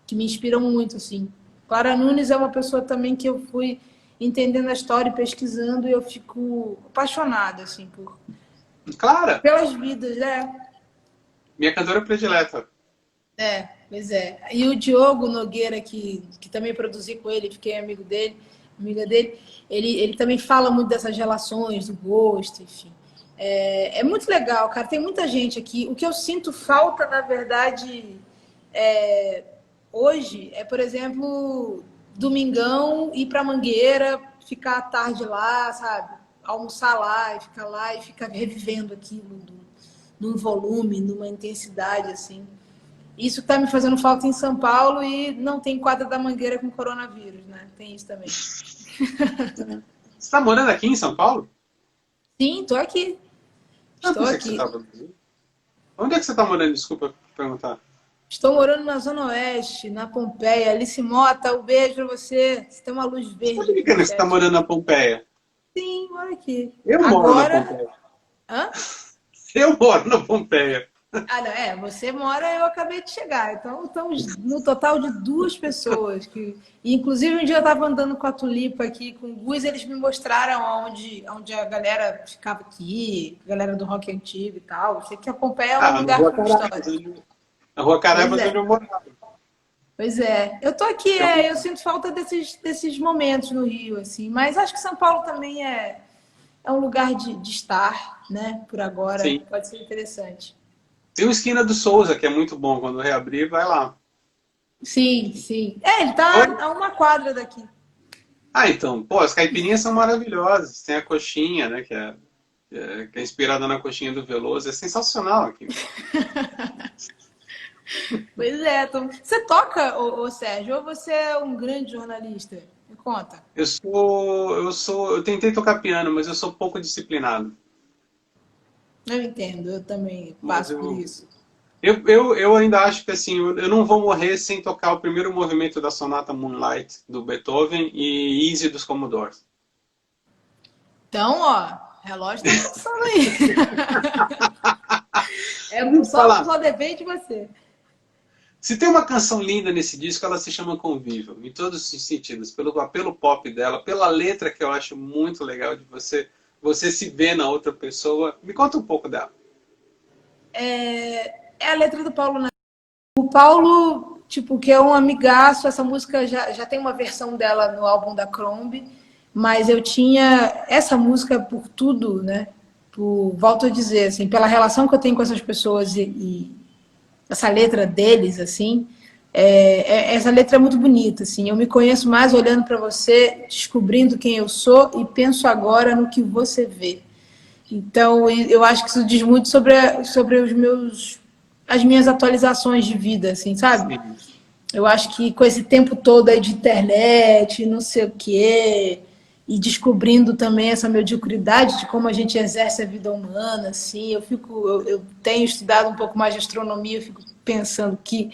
que me inspiram muito, assim. Clara Nunes é uma pessoa também que eu fui entendendo a história e pesquisando e eu fico apaixonada, assim, pelas vidas, né? Minha cantora predileta. Pois é. E o Diogo Nogueira, que também produzi com ele, fiquei amiga dele, ele também fala muito dessas relações, do gosto, enfim. É muito legal, cara. Tem muita gente aqui. O que eu sinto falta, na verdade, hoje, por exemplo, domingão, ir pra Mangueira, ficar à tarde lá, sabe? Almoçar lá e ficar revivendo aquilo num volume, numa intensidade, assim. Isso que tá me fazendo falta em São Paulo e não tem quadra da Mangueira com coronavírus, né? Tem isso também. Você tá morando aqui em São Paulo? Sim, tô aqui. Ah, Estou pensei que você aqui. estava no Brasil. Onde é que você tá morando? Desculpa perguntar. Estou morando na Zona Oeste, na Pompeia. Alice Mota, um beijo pra você. Você tem uma luz Você tá verde me aqui no ligando que você tá chat. morando na Pompeia? Sim, moro aqui. Eu moro na Agora. Pompeia. Hã? Eu moro na Pompeia. Ah, não, você mora, eu acabei de chegar. Então, estamos no total de duas pessoas. E, inclusive, um dia eu estava andando com a Tulipa aqui, com o Gus, eles me mostraram onde a galera ficava aqui, a galera do rock antigo e tal. Eu sei que a Pompeia é um Ah, na lugar Rua com Caraibas, história. na Rua Pois Caraibas onde é, eu morava. pois é. Eu tô aqui, Então, eu sinto falta desses momentos no Rio, assim. Mas acho que São Paulo também é um lugar de estar, né? Por agora, sim. pode ser interessante. Tem o Esquina do Souza, que é muito bom. Quando reabrir, vai lá. Sim, sim. Ele tá Oi? a uma quadra daqui. Ah, então, pô, as caipirinhas são maravilhosas. Tem a coxinha, né, que é inspirada na coxinha do Veloso. É sensacional aqui. Pois é, Tom. Você toca, Sérgio, ou você é um grande jornalista? Me conta. Eu tentei tocar piano, mas eu sou pouco disciplinado. Eu entendo, eu também Mas passo por eu, isso. eu ainda acho que assim, eu não vou morrer sem tocar o primeiro movimento da Sonata Moonlight do Beethoven e Easy dos Commodores. Então, ó, relógio tá pensando aí. Deixa eu te falar. Só depende de você. Se tem uma canção linda nesse disco, ela se chama Convívial, em todos os sentidos, pelo apelo pop dela, pela letra que eu acho muito legal de você se ver na outra pessoa. Me conta um pouco dela. É a letra do Paulo, né? O Paulo, tipo, que é um amigaço, essa música já tem uma versão dela no álbum da Crombie, mas eu tinha essa música por tudo, né? Volto a dizer, assim, pela relação que eu tenho com essas pessoas e essa letra deles, assim, essa letra é muito bonita, assim. Eu me conheço mais olhando para você, descobrindo quem eu sou e penso agora no que você vê. Então, eu acho que isso diz muito sobre as minhas atualizações de vida, assim, sabe? Sim, Eu acho que com esse tempo todo aí de internet, não sei o quê, e descobrindo também essa mediocridade de como a gente exerce a vida humana, assim, eu tenho estudado um pouco mais de astronomia, eu fico pensando que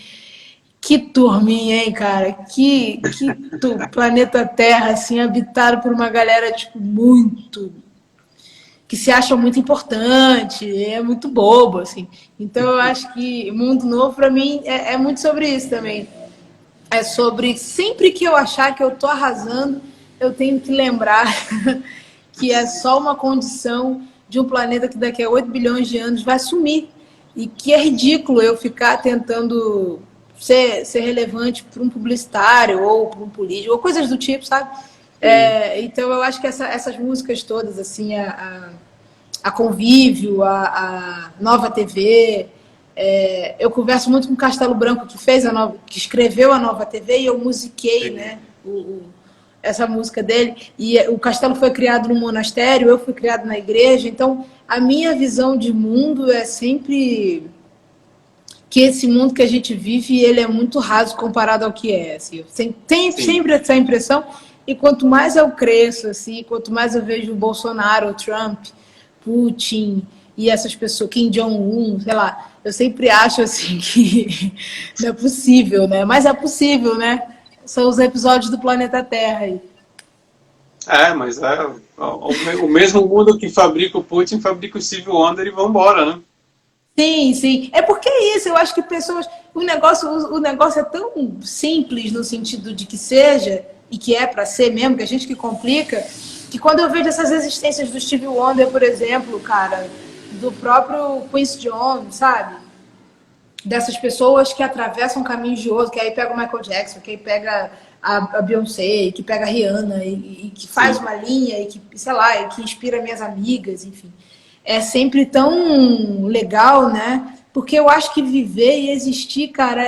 turminha, hein, cara? Planeta Terra, assim, habitado por uma galera, tipo, muito que se acha muito importante, é muito bobo, assim. Então eu acho que Mundo Novo para mim é muito sobre isso também. É sobre sempre que eu achar que eu tô arrasando, eu tenho que lembrar que é só uma condição de um planeta que daqui a 8 bilhões de anos vai sumir. E que é ridículo eu ficar tentando ser relevante para um publicitário ou para um político, ou coisas do tipo, sabe? sim. Então eu acho que essas músicas todas, assim, a Convívio, a Nova TV. Eu converso muito com o Castelo Branco, que escreveu a Nova TV, e eu musiquei, Sim. né, essa música dele. E o Castelo foi criado no monastério, eu fui criado na igreja. Então, a minha visão de mundo é sempre que esse mundo que a gente vive, ele é muito raso comparado ao que é. Assim. Tem Sim. sempre essa impressão. E quanto mais eu cresço, assim, quanto mais eu vejo o Bolsonaro, o Trump, Putin e essas pessoas, Kim Jong-un, sei lá, eu sempre acho assim que não é possível, né? Mas é possível, né? São os episódios do planeta Terra aí. Mas o mesmo mundo que fabrica o Putin fabrica o Steve Wonder e vambora, né? Sim, sim. É porque é isso, eu acho que pessoas. O negócio é tão simples no sentido de que seja, e que é para ser mesmo, que a gente que complica, que quando eu vejo essas existências do Steve Wonder, por exemplo, cara, do próprio Quincy Jones, sabe? Dessas pessoas que atravessam caminhos de outro, que aí pega o Michael Jackson, que aí pega a Beyoncé, que pega a Rihanna, e que faz Sim. uma linha, e que, sei lá, e que inspira minhas amigas, enfim. É sempre tão legal, né? Porque eu acho que viver e existir, cara,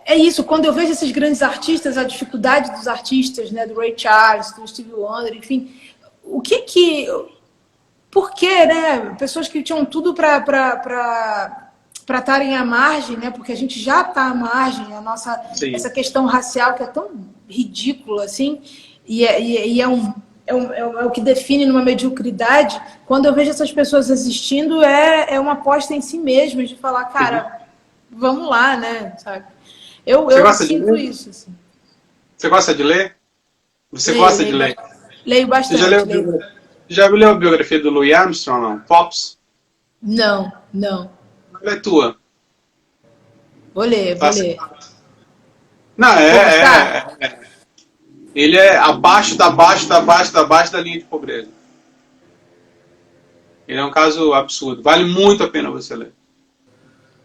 É isso, quando eu vejo esses grandes artistas, a dificuldade dos artistas, né, do Ray Charles, do Stevie Wonder, enfim, o que que... Por quê, né? Pessoas que tinham tudo para estarem à margem, né? Porque a gente já está à margem, Sim. essa questão racial que é tão ridícula, assim, é o que define numa mediocridade. Quando eu vejo essas pessoas existindo, é uma aposta em si mesmas, de falar, Uhum. cara, vamos lá, né? Sabe? Você Eu gosta de sinto ler? isso. Assim. Você gosta de ler? Você Leio, gosta de leio, ler? leio Você já leu, bastante, leio. já leu a biografia do Louis Armstrong, não? Pops? Não, não. Ela é tua. Vou ler, vou Fácil. ler. Não, Vou gostar? ele é abaixo da baixo da baixo da baixo da linha de pobreza. Ele é um caso absurdo. Vale muito a pena você ler.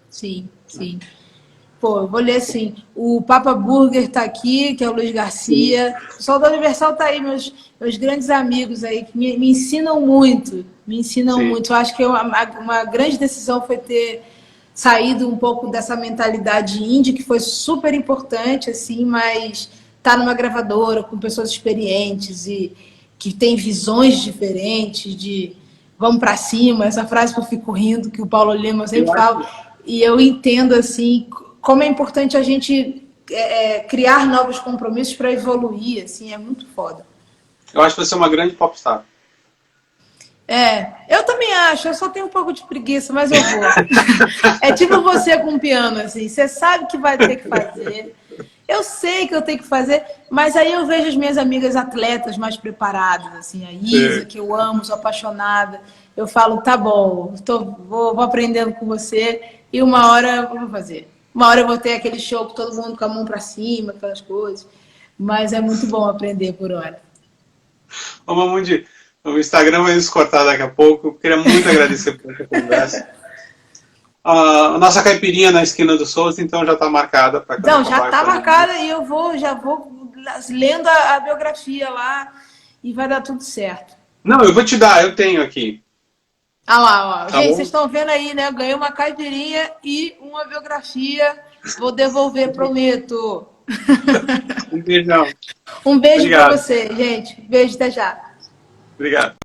Sim, sim. Pô, eu vou ler sim. O Papa Burger tá aqui, que é o Luiz Sim. Garcia. O pessoal da Universal tá aí, meus grandes amigos aí, que me ensinam muito. Me ensinam Sim. muito. Eu acho que uma grande decisão foi ter saído um pouco dessa mentalidade indie, que foi super importante, assim, mas tá numa gravadora com pessoas experientes e que tem visões diferentes de vamos para cima, essa frase que eu fico rindo, que o Paulo Lima Eu sempre fala, acho, e eu entendo assim como é importante a gente criar novos compromissos para evoluir, assim, é muito foda. eu acho que você é uma grande popstar. Eu também acho, eu só tenho um pouco de preguiça, mas eu vou. É tipo você com o piano, assim, você sabe que vai ter que fazer. Eu sei que eu tenho que fazer, mas aí eu vejo as minhas amigas atletas mais preparadas, assim, a Isa, Sim. que eu amo, sou apaixonada. Eu falo, tá bom, vou aprendendo com você e uma hora eu vou fazer. Uma hora eu vou ter aquele show com todo mundo com a mão pra cima, aquelas coisas. Mas é muito bom aprender por hora. Ô, Mamundi, o Instagram vai nos cortar daqui a pouco. Eu queria muito agradecer por essa conversa. A nossa caipirinha na esquina do Souza, então já está marcada para quando Então, já acabar a tá pandemia. marcada e já vou lendo a biografia lá e vai dar tudo certo. Não, eu vou te dar, eu tenho aqui. Ah lá, ó. Tá Gente, vocês bom? estão vendo aí, né? Eu ganhei uma caipirinha e uma biografia. Vou devolver, prometo. Um beijão. Um beijo para Obrigado. você, gente. Beijo, até já. Obrigado.